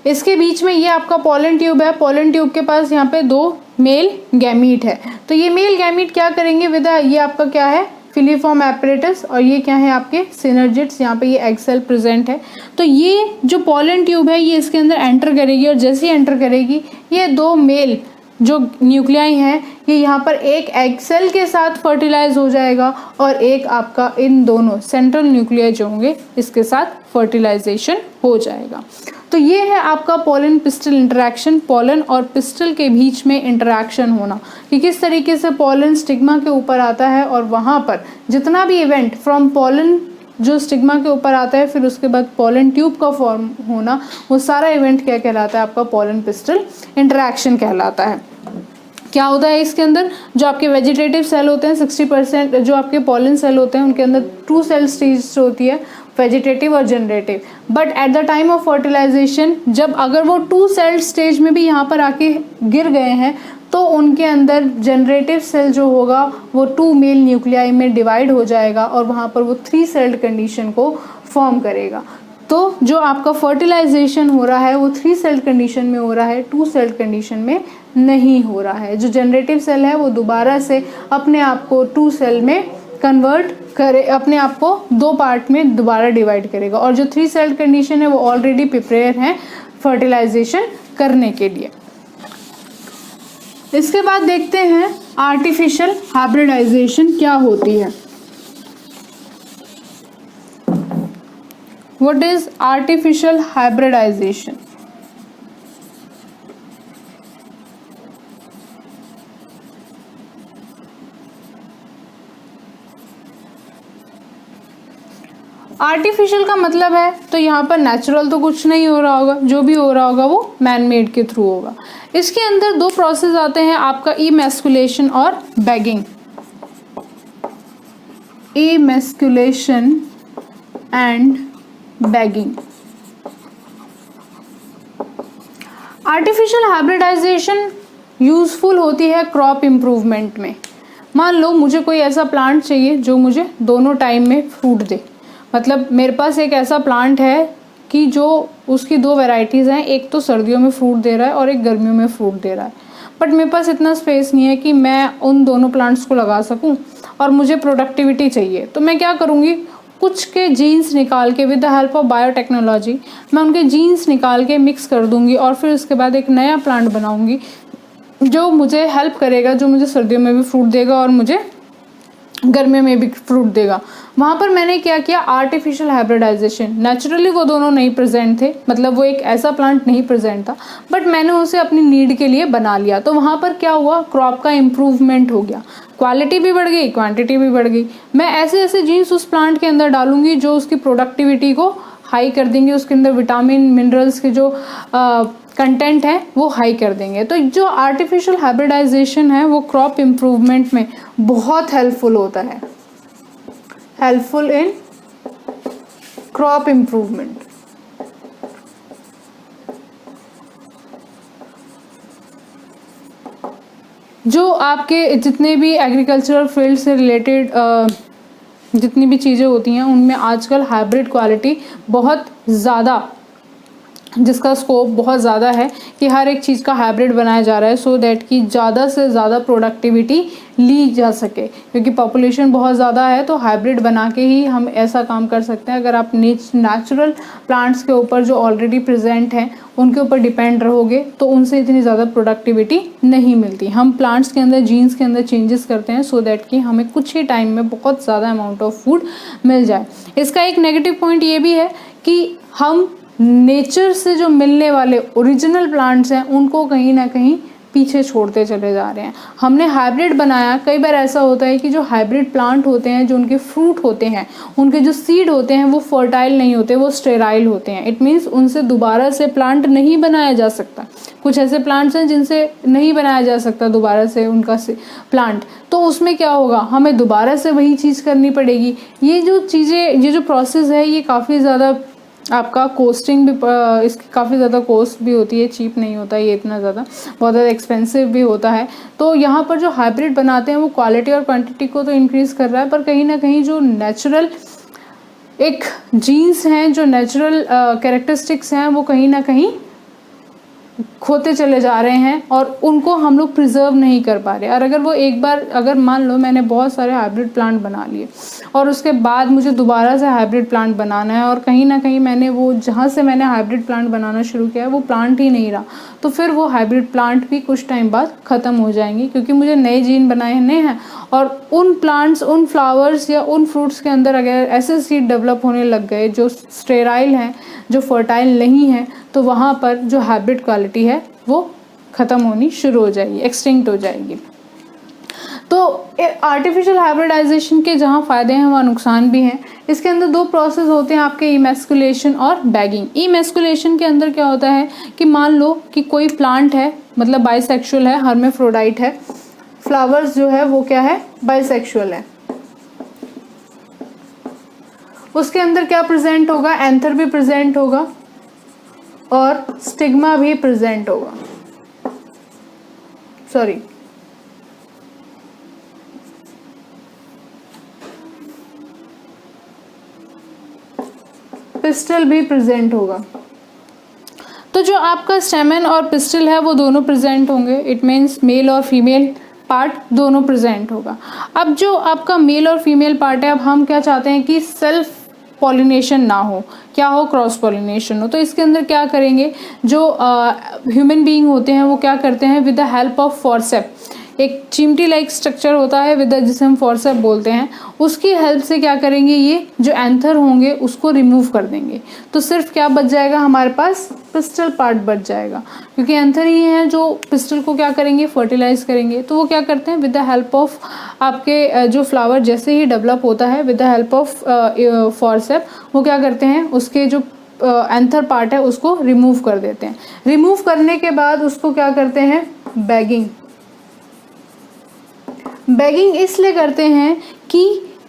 Speaker 1: इसके बीच में ये आपका पॉलन ट्यूब है। पॉलन ट्यूब के पास यहाँ पे 2 मेल गैमीट है। तो ये मेल गैमीट क्या करेंगे विद, ये आपका क्या है, फिलीफॉर्म एपरेटस, और ये क्या है आपके सिनर्जिड्स, यहाँ पे ये एग सेल प्रेजेंट है। तो ये जो पॉलन ट्यूब है ये इसके अंदर एंटर करेगी, और जैसे ही एंटर करेगी ये दो मेल जो न्यूक्लियाई हैं ये यहाँ पर एक एग सेल के साथ फर्टिलाइज हो जाएगा, और एक आपका इन दोनों सेंट्रल न्यूक्लियाई जो होंगे इसके साथ फर्टिलाइजेशन हो जाएगा। तो ये है आपका पोलन पिस्टल इंटरेक्शन, पोलन और पिस्टल के बीच में इंटरेक्शन होना, कि किस तरीके से पोलन स्टिग्मा के ऊपर आता है और वहाँ पर जितना भी इवेंट फ्रॉम पोलन जो स्टिग्मा के ऊपर आता है, फिर उसके बाद पोलन ट्यूब का फॉर्म होना, वो सारा इवेंट क्या कहलाता है, आपका पोलन पिस्टल इंटरेक्शन कहलाता है। क्या होता है इसके अंदर, जो आपके वेजिटेटिव सेल होते हैं 60% जो आपके पोलन सेल होते हैं उनके अंदर 2 सेल स्टेज होती है, वेजिटेटिव और generative. But at the time of fertilisation जब अगर वो 2 सेल स्टेज में भी यहाँ पर आके गिर गए हैं तो उनके अंदर जनरेटिव सेल जो होगा वो 2 मेल न्यूक्लियाई में डिवाइड हो जाएगा, और वहाँ पर वो 3 सेल्ड कंडीशन को फॉर्म करेगा। तो जो आपका फर्टिलाइजेशन हो रहा है वो 3 सेल्ड कंडीशन में हो रहा है, 2 सेल्ड कंडीशन में नहीं हो रहा है। जो जनरेटिव सेल है वो दोबारा से अपने आप को 2 सेल में कन्वर्ट करे, अपने आप को 2 पार्ट में दोबारा डिवाइड करेगा, और जो 3 सेल्ड कंडीशन है वो ऑलरेडी प्रिपेयर है फर्टिलाइजेशन करने के लिए। इसके बाद देखते हैं आर्टिफिशियल हाइब्रिडाइजेशन क्या होती है। What is artificial hybridisation? Artificial का मतलब है तो यहाँ पर नेचुरल तो कुछ नहीं हो रहा होगा, जो भी हो रहा होगा वो मैन मेड के थ्रू होगा। इसके अंदर 2 प्रोसेस आते हैं आपका इमैस्कुलेशन और bagging. Emasculation and bagging. Artificial hybridisation useful होती है क्रॉप इम्प्रूवमेंट में। मान लो मुझे कोई ऐसा प्लांट चाहिए जो मुझे दोनों टाइम में फ्रूट दे, मतलब मेरे पास एक ऐसा प्लांट है कि जो उसकी 2 वैरायटीज़ हैं, एक तो सर्दियों में फ्रूट दे रहा है और एक गर्मियों में फ्रूट दे रहा है, बट मेरे पास इतना स्पेस नहीं है कि मैं उन दोनों प्लांट्स को लगा सकूं और मुझे प्रोडक्टिविटी चाहिए। तो मैं क्या करूंगी, कुछ के जीन्स निकाल के with the help of biotechnology मैं उनके जीन्स निकाल के मिक्स कर दूंगी, और फिर उसके बाद एक नया प्लांट बनाऊंगी जो मुझे हेल्प करेगा, जो मुझे सर्दियों में भी फ्रूट देगा और मुझे गर्मियों में भी फ्रूट देगा। वहाँ पर मैंने क्या किया, आर्टिफिशियल हाइब्रिडाइजेशन। नेचुरली वो दोनों नहीं प्रेजेंट थे, मतलब वो एक ऐसा प्लांट नहीं प्रेजेंट था, बट मैंने उसे अपनी नीड के लिए बना लिया। तो वहाँ पर क्या हुआ, क्रॉप का इम्प्रूवमेंट हो गया, क्वालिटी भी बढ़ गई, क्वांटिटी भी बढ़ गई। मैं ऐसे ऐसे जीन्स उस प्लांट के अंदर डालूंगी जो उसकी प्रोडक्टिविटी को हाई कर देंगे, उसके अंदर विटामिन मिनरल्स के जो कंटेंट है वो हाई कर देंगे। तो जो आर्टिफिशियल हाइब्रिडाइजेशन है वो क्रॉप इम्प्रूवमेंट में बहुत हेल्पफुल होता है, हेल्पफुल इन क्रॉप इम्प्रूवमेंट। जो आपके जितने भी एग्रीकल्चरल फील्ड से रिलेटेड जितनी भी चीज़ें होती हैं उनमें आजकल हाइब्रिड क्वालिटी बहुत ज़्यादा, जिसका स्कोप बहुत ज़्यादा है कि हर एक चीज़ का हाइब्रिड बनाया जा रहा है, सो दैट कि ज़्यादा से ज़्यादा प्रोडक्टिविटी ली जा सके। क्योंकि पॉपुलेशन बहुत ज़्यादा है तो हाइब्रिड बना के ही हम ऐसा काम कर सकते हैं। अगर आप नेचुरल प्लांट्स के ऊपर जो ऑलरेडी प्रेजेंट हैं उनके ऊपर डिपेंड रहोगे तो उनसे इतनी ज़्यादा प्रोडक्टिविटी नहीं मिलती। हम प्लांट्स के अंदर, जीन्स के अंदर चेंजेस करते हैं सो दैट कि हमें कुछ ही टाइम में बहुत ज़्यादा अमाउंट ऑफ फूड मिल जाए। इसका एक नेगेटिव पॉइंट ये भी है कि हम नेचर से जो मिलने वाले ओरिजिनल प्लांट्स हैं उनको कहीं ना कहीं पीछे छोड़ते चले जा रहे हैं। हमने हाइब्रिड बनाया, कई बार ऐसा होता है कि जो हाइब्रिड प्लांट होते हैं, जो उनके फ्रूट होते हैं, उनके जो सीड होते हैं वो फर्टाइल नहीं होते, वो स्टेराइल होते हैं। इट मीन्स उनसे दोबारा से प्लांट नहीं बनाया जा सकता। कुछ ऐसे प्लांट्स हैं जिनसे नहीं बनाया जा सकता दोबारा से उनका प्लांट, तो उसमें क्या होगा, हमें दोबारा से वही चीज़ करनी पड़ेगी। ये जो चीज़ें, ये जो प्रोसेस है ये काफ़ी ज़्यादा आपका कोस्टिंग भी, इसकी काफ़ी ज़्यादा कॉस्ट भी होती है, चीप नहीं होता ये इतना ज़्यादा, बहुत ज़्यादा एक्सपेंसिव भी होता है। तो यहाँ पर जो हाइब्रिड बनाते हैं वो क्वालिटी और क्वांटिटी को तो इंक्रीज़ कर रहा है, पर कहीं ना कहीं जो नेचुरल एक जीन्स हैं, जो नेचुरल कैरेक्टरिस्टिक्स हैं वो कहीं ना कहीं खोते चले जा रहे हैं और उनको हम लोग प्रिजर्व नहीं कर पा रहे। और अगर वो एक बार, अगर मान लो मैंने बहुत सारे हाइब्रिड प्लांट बना लिए और उसके बाद मुझे दोबारा से हाइब्रिड प्लांट बनाना है और कहीं ना कहीं मैंने वो जहाँ से मैंने हाइब्रिड प्लांट बनाना शुरू किया है वो प्लांट ही नहीं रहा, तो फिर वो हाइब्रिड प्लांट भी कुछ टाइम बाद ख़त्म हो जाएंगे, क्योंकि मुझे नए जीन बनाने हैं। और उन प्लांट्स, उन फ्लावर्स या उन फ्रूट्स के अंदर अगर ऐसे सीड डेवलप होने लग गए जो स्टेराइल हैं, जो फर्टाइल नहीं हैं, तो वहाँ पर जो हाइब्रिड क्वालिटी है वो ख़त्म होनी शुरू हो जाएगी, एक्सटिंक्ट हो जाएगी। तो आर्टिफिशियल हाइब्रिडाइजेशन के जहाँ फ़ायदे हैं वहाँ नुकसान भी हैं। इसके अंदर दो प्रोसेस होते हैं आपके, इमेस्कुलेशन और बैगिंग। इमेस्कुलेशन के अंदर क्या होता है कि मान लो कि कोई प्लांट है, मतलब बाइसेक्सुअल है, हर्मेफ्रोडाइट है, फ्लावर्स जो है वो क्या है, बाइसेक्सुअल है। उसके अंदर क्या प्रेजेंट होगा, एंथर भी प्रेजेंट होगा और स्टिग्मा भी प्रेजेंट होगा, सॉरी पिस्टल भी प्रेजेंट होगा। तो जो आपका स्टेमन और पिस्टल है वो दोनों प्रेजेंट होंगे, इट मीन्स मेल और फीमेल पार्ट दोनों प्रेजेंट होगा। अब जो आपका मेल और फीमेल पार्ट है, अब हम क्या चाहते हैं कि सेल्फ पॉलिनेशन ना हो, क्या हो, क्रॉस पॉलिनेशन हो। तो इसके अंदर क्या करेंगे, जो ह्यूमन बीइंग होते हैं वो क्या करते हैं, with the help of forceps, एक चिमटी लाइक स्ट्रक्चर होता है विद जिसे हम फॉर्सेप बोलते हैं, उसकी हेल्प से क्या करेंगे, ये जो एंथर होंगे उसको रिमूव कर देंगे। तो सिर्फ क्या बच जाएगा हमारे पास, पिस्टल पार्ट बच जाएगा, क्योंकि एंथर ही है जो पिस्टल को क्या करेंगे, फर्टिलाइज करेंगे। तो वो क्या करते हैं, विद द हेल्प ऑफ आपके जो फ्लावर जैसे ही डेवलप होता है with the help of forceps, वो क्या करते हैं, उसके जो एंथर पार्ट है उसको रिमूव कर देते हैं। रिमूव करने के बाद उसको क्या करते हैं, बैगिंग। बैगिंग इसलिए करते हैं कि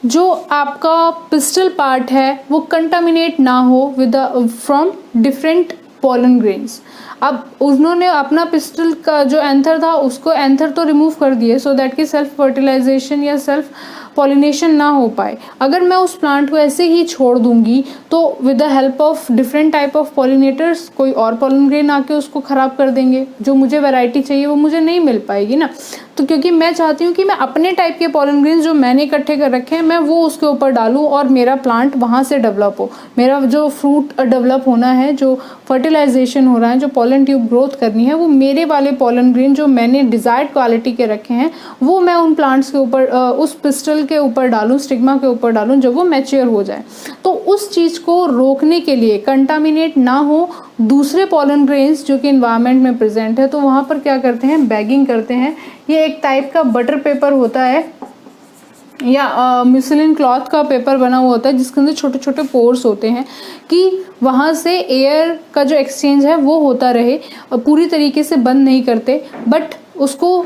Speaker 1: जो आपका पिस्टल पार्ट है वो कंटामिनेट ना हो with from different pollen grains. अब उन्होंने अपना पिस्टल का जो एंथर था उसको एंथर तो रिमूव कर दिए सो दैट कि सेल्फ फर्टिलाइजेशन या सेल्फ पॉलिनेशन ना हो पाए। अगर मैं उस प्लांट को ऐसे ही छोड़ दूंगी तो with the help of different type of pollinators कोई और पोलन ग्रेन आके उसको ख़राब कर देंगे, जो मुझे वैरायटी चाहिए वो मुझे नहीं मिल पाएगी ना। तो क्योंकि मैं चाहती हूँ कि मैं अपने टाइप के पोलन ग्रेन्स जो मैंने इकट्ठे कर रखे हैं मैं वो उसके ऊपर डालूँ और मेरा प्लांट वहाँ से डेवलप हो, मेरा जो फ्रूट डेवलप होना है, जो फर्टिलाइजेशन हो रहा है, जो पोलन ट्यूब ग्रोथ करनी है, वो मेरे वाले पोलन ग्रेन जो मैंने डिज़ायर्ड क्वालिटी के रखे हैं वो मैं उन प्लांट्स के ऊपर उस पिस्टल के ऊपर डालूँ, स्टिग्मा के ऊपर डालूँ जब वो मैच्योर हो जाए। तो उस चीज़ को रोकने के लिए, कंटामिनेट ना हो दूसरे पोलन ग्रेन्स जो कि इन्वायरमेंट में प्रेजेंट है, तो वहाँ पर क्या करते हैं, बैगिंग करते हैं। ये एक टाइप का बटर पेपर होता है या म्यूसिलिन क्लॉथ का पेपर बना हुआ होता है जिसके अंदर छोटे छोटे पोर्स होते हैं कि वहाँ से एयर का जो एक्सचेंज है वो होता रहे। पूरी तरीके से बंद नहीं करते बट उसको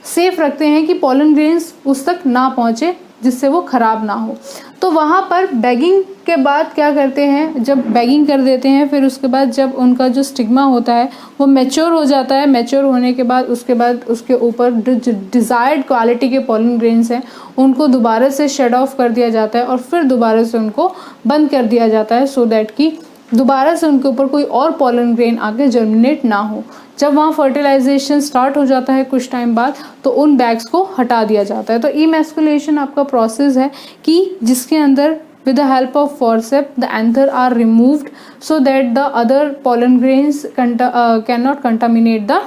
Speaker 1: सेफ रखते हैं कि पोलन ग्रेन्स उस तक ना पहुँचे जिससे वो ख़राब ना हो। तो वहाँ पर बैगिंग के बाद क्या करते हैं, जब बैगिंग कर देते हैं फिर उसके बाद जब उनका जो स्टिग्मा होता है वो मैच्योर हो जाता है। मैच्योर होने के बाद उसके ऊपर जो डिज़ायर्ड क्वालिटी के पोलन ग्रेन्स हैं उनको दोबारा से शेड ऑफ कर दिया जाता है और फिर दोबारा से उनको बंद कर दिया जाता है सो दैट कि दोबारा से उनके ऊपर कोई और पोलन ग्रेन आगे जर्मिनेट ना हो। जब वहाँ फर्टिलाइजेशन स्टार्ट हो जाता है कुछ टाइम बाद तो उन बैग्स को हटा दिया जाता है। तो इमेस्कुलेशन आपका प्रोसेस है कि जिसके अंदर with the help of forceps the anther are removed so that the other pollen grains cannot contaminate the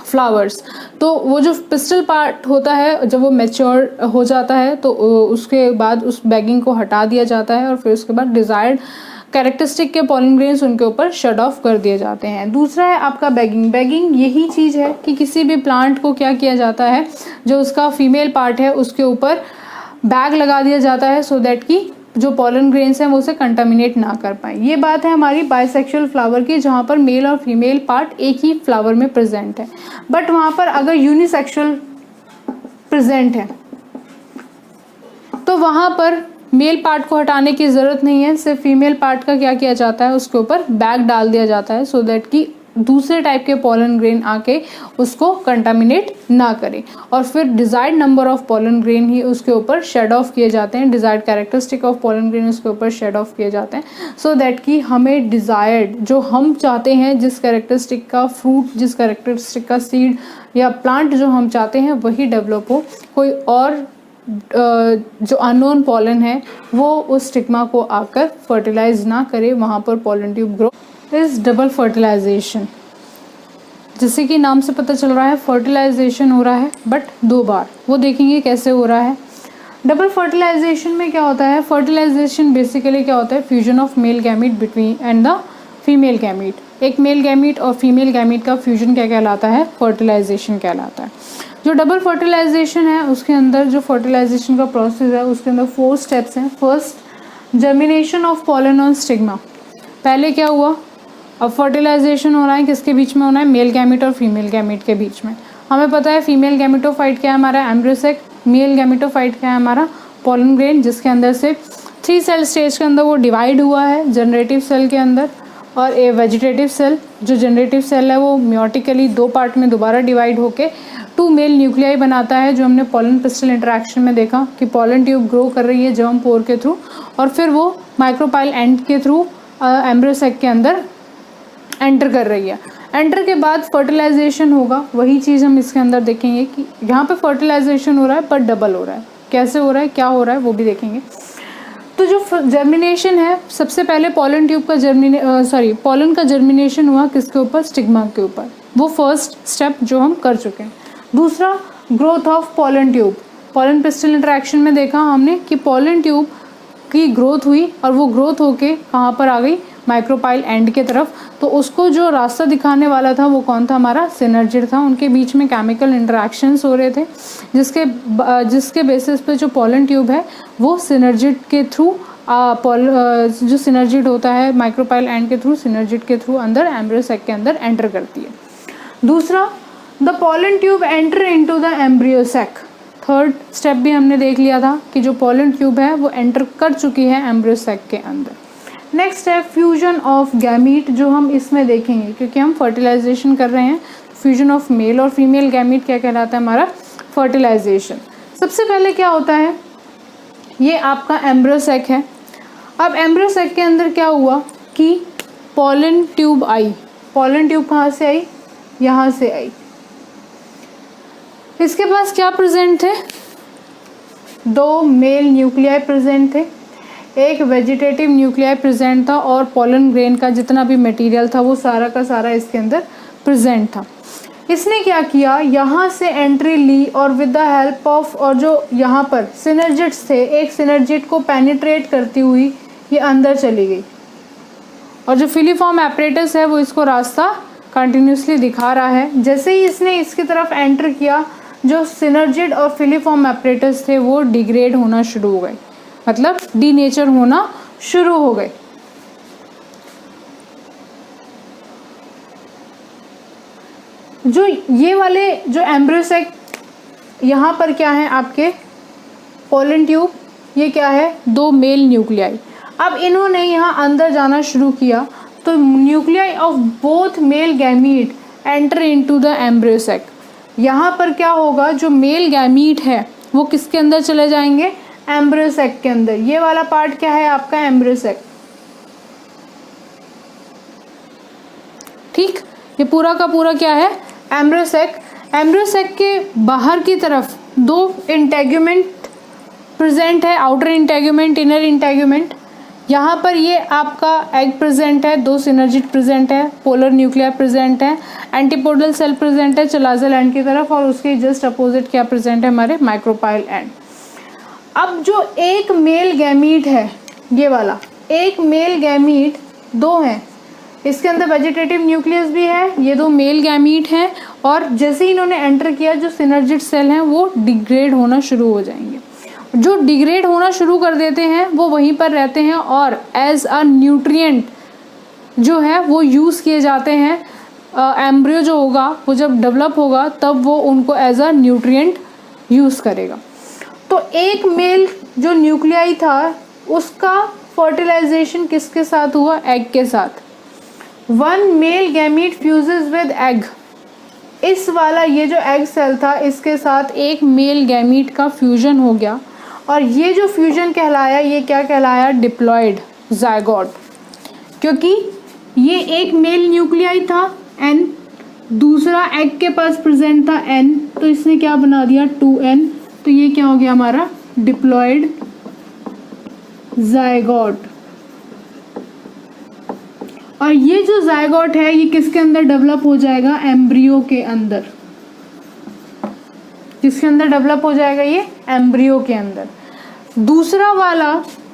Speaker 1: flowers. तो वो जो पिस्टल पार्ट होता है जब वो मैच्योर हो जाता है तो उसके बाद उस बैगिंग को हटा दिया जाता है और फिर उसके बाद डिज़ायर्ड कैरेक्टरिस्टिक के पोलन ग्रेन्स उनके ऊपर शट ऑफ कर दिए जाते हैं। दूसरा है आपका बैगिंग। बैगिंग यही चीज़ है कि किसी भी प्लांट को क्या किया जाता है, जो उसका फीमेल पार्ट है उसके ऊपर बैग लगा दिया जाता है सो दैट कि जो पोलन ग्रेन्स हैं वो उसे कंटामिनेट ना कर पाए। ये बात है हमारी बाइसेक्सुअल फ्लावर की जहाँ पर मेल और फीमेल पार्ट एक ही फ्लावर में प्रेजेंट है। बट वहाँ पर अगर यूनिसेक्सुअल प्रेजेंट है तो वहाँ पर मेल पार्ट को हटाने की ज़रूरत नहीं है, सिर्फ फीमेल पार्ट का क्या किया जाता है उसके ऊपर बैग डाल दिया जाता है सो दैट कि दूसरे टाइप के पॉलन ग्रेन आके उसको कंटामिनेट ना करें, और फिर desired number of pollen grain ही उसके ऊपर शेड ऑफ किए जाते हैं, desired characteristic of pollen grain उसके ऊपर शेड ऑफ किए जाते हैं, सो दैट कि हमें डिजायर्ड जो हम चाहते हैं, जिस कैरेक्टरिस्टिक का फ्रूट, जिस कैरेक्टरिस्टिक का सीड या प्लांट जो हम चाहते हैं वही डेवलप हो, कोई और जो अननोन पॉलन है वो उस स्टिग्मा को आकर फर्टिलाइज ना करे, वहाँ पर pollen tube grow is double fertilisation. जैसे कि नाम से पता चल रहा है फर्टिलाइजेशन हो रहा है बट 2 बार, वो देखेंगे कैसे हो रहा है। डबल फर्टिलाइजेशन में क्या होता है, फर्टिलाइजेशन बेसिकली क्या होता है, fusion of male gamete between and the female gamete. एक मेल गैमीट और फीमेल गैमीट का फ्यूजन क्या कहलाता है, फर्टिलाइजेशन कहलाता है। जो डबल फर्टिलाइजेशन है उसके अंदर जो फर्टिलाइजेशन का प्रोसेस है उसके अंदर 4 स्टेप्स हैं। First, germination of pollen on stigma. पहले क्या हुआ, अब फर्टिलाइजेशन हो रहा है, किसके बीच में होना है, मेल गैमीट और फीमेल गैमीट के बीच में। हमें पता है फीमेल गैमेटोफाइट क्या है हमारा, एम्ब्रियोसेक। मेल गैमेटोफाइट क्या है हमारा, पॉलन ग्रेन, जिसके अंदर से 3 सेल स्टेज के अंदर वो डिवाइड हुआ है, जनरेटिव सेल के अंदर और ए वेजिटेटिव सेल। जो जनरेटिव सेल है वो म्योटिकली 2 पार्ट में दोबारा डिवाइड होके 2 मेल न्यूक्लियाई बनाता है, जो हमने पॉलन पिस्टल इंटरेक्शन में देखा कि पॉलन ट्यूब ग्रो कर रही है जर्म पोर के थ्रू और फिर वो माइक्रोपाइल एंड के थ्रू एम्ब्रियोसेक के अंदर एंटर कर रही है। एंटर के बाद फर्टिलाइजेशन होगा, वही चीज़ हम इसके अंदर देखेंगे कि यहाँ पे फर्टिलाइजेशन हो रहा है पर डबल हो रहा है, कैसे हो रहा है, क्या हो रहा है, वो भी देखेंगे। तो जो जर्मिनेशन है, सबसे पहले पॉलन ट्यूब का पॉलन का जर्मिनेशन हुआ किसके ऊपर, स्टिग्मा के ऊपर, वो फर्स्ट स्टेप जो हम कर चुके हैं। दूसरा, growth of pollen tube. Pollen pistil interaction में देखा हमने कि पॉलन ट्यूब की ग्रोथ हुई और वो ग्रोथ होके कहाँ पर आ गई, माइक्रोपाइल एंड के तरफ। तो उसको जो रास्ता दिखाने वाला था वो कौन था, हमारा सिनर्जिड था। उनके बीच में केमिकल इंटरेक्शंस हो रहे थे जिसके बेसिस पे जो पॉलन ट्यूब है वो सिनर्जिड के थ्रू जो सिनर्जिड होता है माइक्रोपाइल एंड के थ्रू, सिनर्जिड के थ्रू अंदर एम्ब्रियोसेक के अंदर एंटर करती है। दूसरा, the pollen tube enter into the embryo sac. Third step भी हमने देख लिया था कि जो पॉलन ट्यूब है वो एंटर कर चुकी है एम्ब्रियोसेक के अंदर। नेक्स्ट है फ्यूजन ऑफ गैमीट, जो हम इसमें देखेंगे क्योंकि हम फर्टिलाइजेशन कर रहे हैं। फ्यूजन ऑफ मेल और फीमेल गैमीट क्या कहलाता है हमारा, फर्टिलाइजेशन। सबसे पहले क्या होता है, ये आपका एम्ब्रियोसेक है। अब एम्ब्रियोसेक के अंदर क्या हुआ कि पॉलन ट्यूब आई। पॉलन ट्यूब कहाँ से आई, यहाँ से आई। इसके पास क्या प्रेजेंट थे, 2 मेल न्यूक्लियाई प्रेजेंट थे, एक वेजिटेटिव न्यूक्लियाई प्रेजेंट था और पॉलन ग्रेन का जितना भी मटेरियल था वो सारा का सारा इसके अंदर प्रेजेंट था। इसने क्या किया, यहाँ से एंट्री ली और विद द हेल्प ऑफ, और जो यहाँ पर सिनर्जिड्स थे, एक सिनर्जिड को पेनिट्रेट करती हुई ये अंदर चली गई और जो फिलीफॉर्म एपरेटस है वो इसको रास्ता कंटिन्यूसली दिखा रहा है। जैसे ही इसने इसकी तरफ एंटर किया, जो सिनर्जिड और फिलीफॉर्म एपरेटस थे वो डिग्रेड होना शुरू हो गए, मतलब डीनेचर होना शुरू हो गए। जो ये वाले जो एम्ब्रियोसेक, यहाँ पर क्या है आपके पॉलन ट्यूब, ये क्या है 2 मेल न्यूक्लियाई। अब इन्होंने यहाँ अंदर जाना शुरू किया तो nuclei of both male gamete enter into the embryo sac. यहाँ पर क्या होगा, जो मेल गैमीट है वो किसके अंदर चले जाएंगे, एम्ब्रियोसेक के अंदर। ये वाला पार्ट क्या है आपका, एम्ब्रियोसेक। ठीक, ये पूरा का पूरा क्या है, एम्ब्रियोसेक। एम्ब्रियोसेक के बाहर की तरफ 2 इंटेग्यूमेंट प्रेजेंट है, आउटर इंटेग्यूमेंट, इनर इंटेग्यूमेंट। यहाँ पर ये आपका एग प्रेजेंट है, 2 सिनर्जिड प्रेजेंट है, पोलर न्यूक्लियर प्रेजेंट है, एंटीपोडल सेल प्रेजेंट है चलाजल एंड की तरफ, और उसके जस्ट अपोजिट क्या प्रेजेंट है हमारे माइक्रोपाइल एंड। अब जो एक मेल गैमीट है, ये वाला एक मेल गैमीट, 2 हैं, इसके अंदर वेजिटेटिव न्यूक्लियस भी है, ये 2 मेल गैमीट हैं, और जैसे ही इन्होंने एंटर किया जो सिनर्जिड सेल हैं वो डिग्रेड होना शुरू हो जाएंगे। जो डिग्रेड होना शुरू कर देते हैं वो वहीं पर रहते हैं और एज अ न्यूट्रिएंट जो है वो यूज़ किए जाते हैं। एम्ब्रियो जो होगा वो जब डेवलप होगा तब वो उनको एज अ न्यूट्रिएंट यूज़ करेगा। तो एक मेल जो न्यूक्लियाई था उसका फर्टिलाइजेशन किसके साथ हुआ, एग के साथ। One male gamete fuses with egg, इस वाला ये जो एग सेल था इसके साथ एक मेल गैमीट का फ्यूजन हो गया और ये जो फ्यूजन कहलाया ये क्या कहलाया, डिप्लॉयड जायगोट, क्योंकि ये एक मेल न्यूक्लियाई था N, दूसरा एग के पास प्रेजेंट था N, तो इसने क्या बना दिया 2N, तो ये क्या हो गया हमारा डिप्लॉयड जायगोट। और ये जो जायगोट है ये किसके अंदर डेवलप हो जाएगा, एम्ब्रियो के अंदर। किसके अंदर डेवलप हो जाएगा, ये एम्ब्रियो के अंदर। दूसरा वाला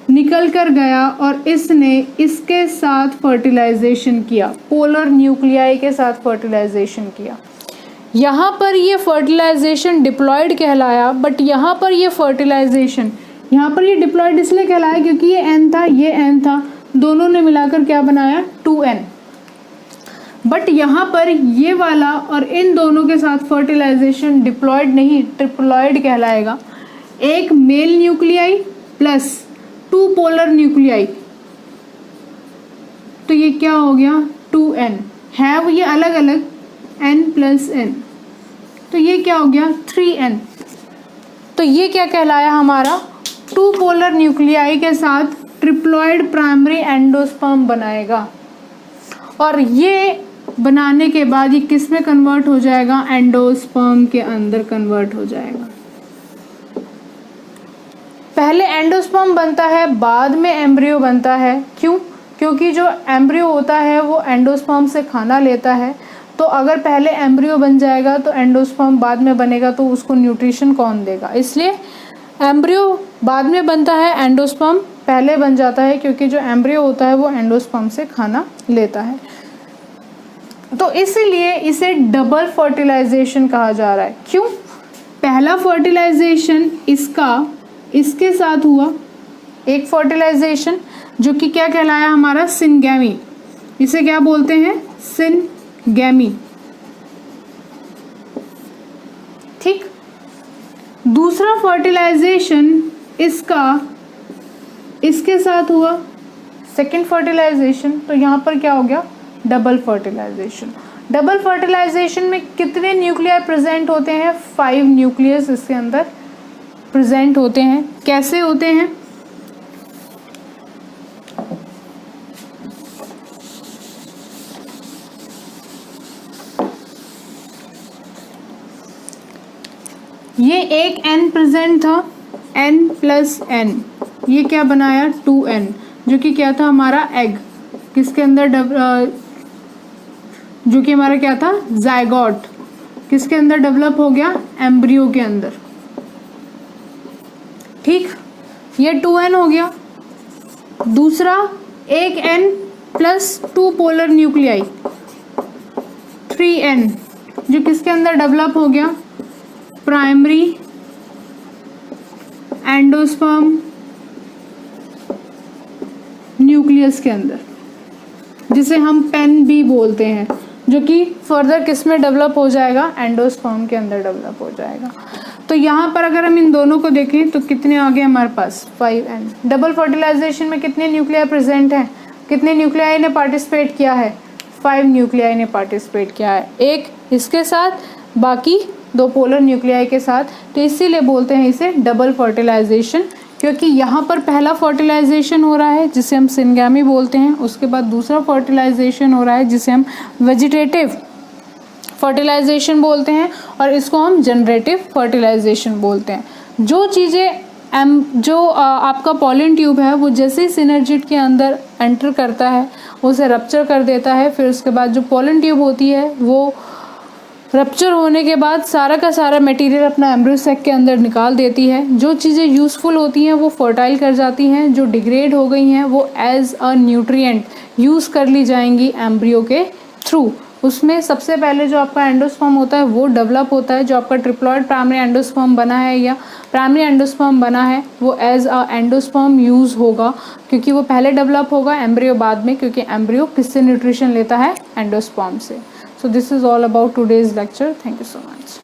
Speaker 1: निकल कर गया और इसने इसके साथ फर्टिलाइजेशन किया, पोलर न्यूक्लियाई के साथ फर्टिलाइजेशन किया। यहाँ पर ये फर्टिलाइजेशन डिप्लॉयड कहलाया, बट यहाँ पर ये फर्टिलाइजेशन, यहाँ पर ये डिप्लॉयड इसलिए कहलाया क्योंकि ये N था ये N था, दोनों ने मिलाकर क्या बनाया 2N। बट यहाँ पर ये वाला और इन दोनों के साथ फर्टिलाइजेशन डिप्लॉयड नहीं ट्रिप्लॉयड कहलाएगा। एक male nuclei plus 2 polar nuclei, तो ये क्या हो गया 2N, है वो ये अलग अलग N प्लस N, तो ये क्या हो गया 3N। तो ये क्या कहलाया हमारा 2 पोलर न्यूक्लियाई के साथ ट्रिप्लॉयड प्राइमरी एंडोस्पर्म बनाएगा। और ये बनाने के बाद ये किस में कन्वर्ट हो जाएगा, एंडोस्पर्म के अंदर कन्वर्ट हो जाएगा। पहले एंडोस्पर्म बनता है बाद में एम्ब्रियो बनता है, क्यों, क्योंकि जो एम्ब्रियो होता है वो एंडोस्पर्म से खाना लेता है, तो अगर पहले एम्ब्रियो बन जाएगा तो एंडोस्पर्म बाद में बनेगा तो उसको न्यूट्रिशन कौन देगा, इसलिए एम्ब्रियो बाद में बनता है, एंडोस्पर्म पहले बन जाता है, क्योंकि जो एम्ब्रियो होता है वो एंडोस्पर्म से खाना लेता है। तो इसीलिए इसे डबल फर्टिलाइजेशन कहा जा रहा है। क्यों, पहला फर्टिलाइजेशन इसका इसके साथ हुआ, एक फर्टिलाइजेशन जो कि क्या कहलाया हमारा सिनगैमी, इसे क्या बोलते हैं सिनगैमी, ठीक। दूसरा फर्टिलाइजेशन इसका इसके साथ हुआ, सेकेंड फर्टिलाइजेशन, तो यहाँ पर क्या हो गया डबल फर्टिलाइजेशन। डबल फर्टिलाइजेशन में कितने न्यूक्लियाई प्रेजेंट होते हैं, 5 न्यूक्लियस इसके अंदर प्रेजेंट होते हैं। कैसे होते हैं, ये एक N प्रेजेंट था, N प्लस N, ये क्या बनाया 2N, जो कि क्या था हमारा एग, किसके अंदर जो कि हमारा क्या था जायगोट, किसके अंदर डेवलप हो गया एम्ब्रियो के अंदर, ठीक। ये 2N हो गया। दूसरा एक N plus 2 polar nuclei 3N, जो किसके अंदर डेवलप हो गया प्राइमरी एंडोस्पर्म न्यूक्लियस के अंदर, जिसे हम पेन भी बोलते हैं, जो कि फर्दर किस में डेवलप हो जाएगा एंडोस्पर्म के अंदर डेवलप हो जाएगा। तो यहाँ पर अगर हम इन दोनों को देखें तो कितने आ गए हमारे पास 5N। डबल फर्टिलाइजेशन में कितने न्यूक्लियाई प्रेजेंट हैं, कितने न्यूक्लियाई ने पार्टिसिपेट किया है, 5 न्यूक्लियाई ने पार्टिसिपेट किया है, एक इसके साथ बाकी 2 पोलर न्यूक्लियाई के साथ। तो इसीलिए बोलते हैं इसे डबल फर्टिलाइजेशन, क्योंकि यहाँ पर पहला फर्टिलाइजेशन हो रहा है जिसे हम सिनगैमी बोलते हैं, उसके बाद दूसरा फर्टिलाइजेशन हो रहा है जिसे हम वेजिटेटिव फर्टिलाइजेशन बोलते हैं, और इसको हम जनरेटिव फर्टिलाइजेशन बोलते हैं। जो चीज़ें जो आपका पॉलन ट्यूब है वो जैसे ही सिनर्जिड के अंदर एंटर करता है उसे रप्चर कर देता है, फिर उसके बाद जो पॉलन ट्यूब होती है वो रप्चर होने के बाद सारा का सारा मटेरियल अपना एम्ब्रियो सैक के अंदर निकाल देती है। जो चीज़ें यूज़फुल होती हैं वो फर्टाइल कर जाती हैं, जो डिग्रेड हो गई हैं वो एज अ न्यूट्रिएंट यूज़ कर ली जाएंगी एम्ब्रियो के थ्रू। उसमें सबसे पहले जो आपका एंडोस्पर्म होता है वो डेवलप होता है, जो आपका ट्रिप्लॉयड प्राइमरी एंडोस्पर्म बना है या प्राइमरी एंडोस्पर्म बना है वो एज अ एंडोस्पर्म यूज़ होगा, क्योंकि वो पहले डेवलप होगा, एम्ब्रियो बाद में, क्योंकि एम्ब्रियो किससे न्यूट्रिशन लेता है एंडोस्पर्म से। So this is all about today's lecture. Thank you so much.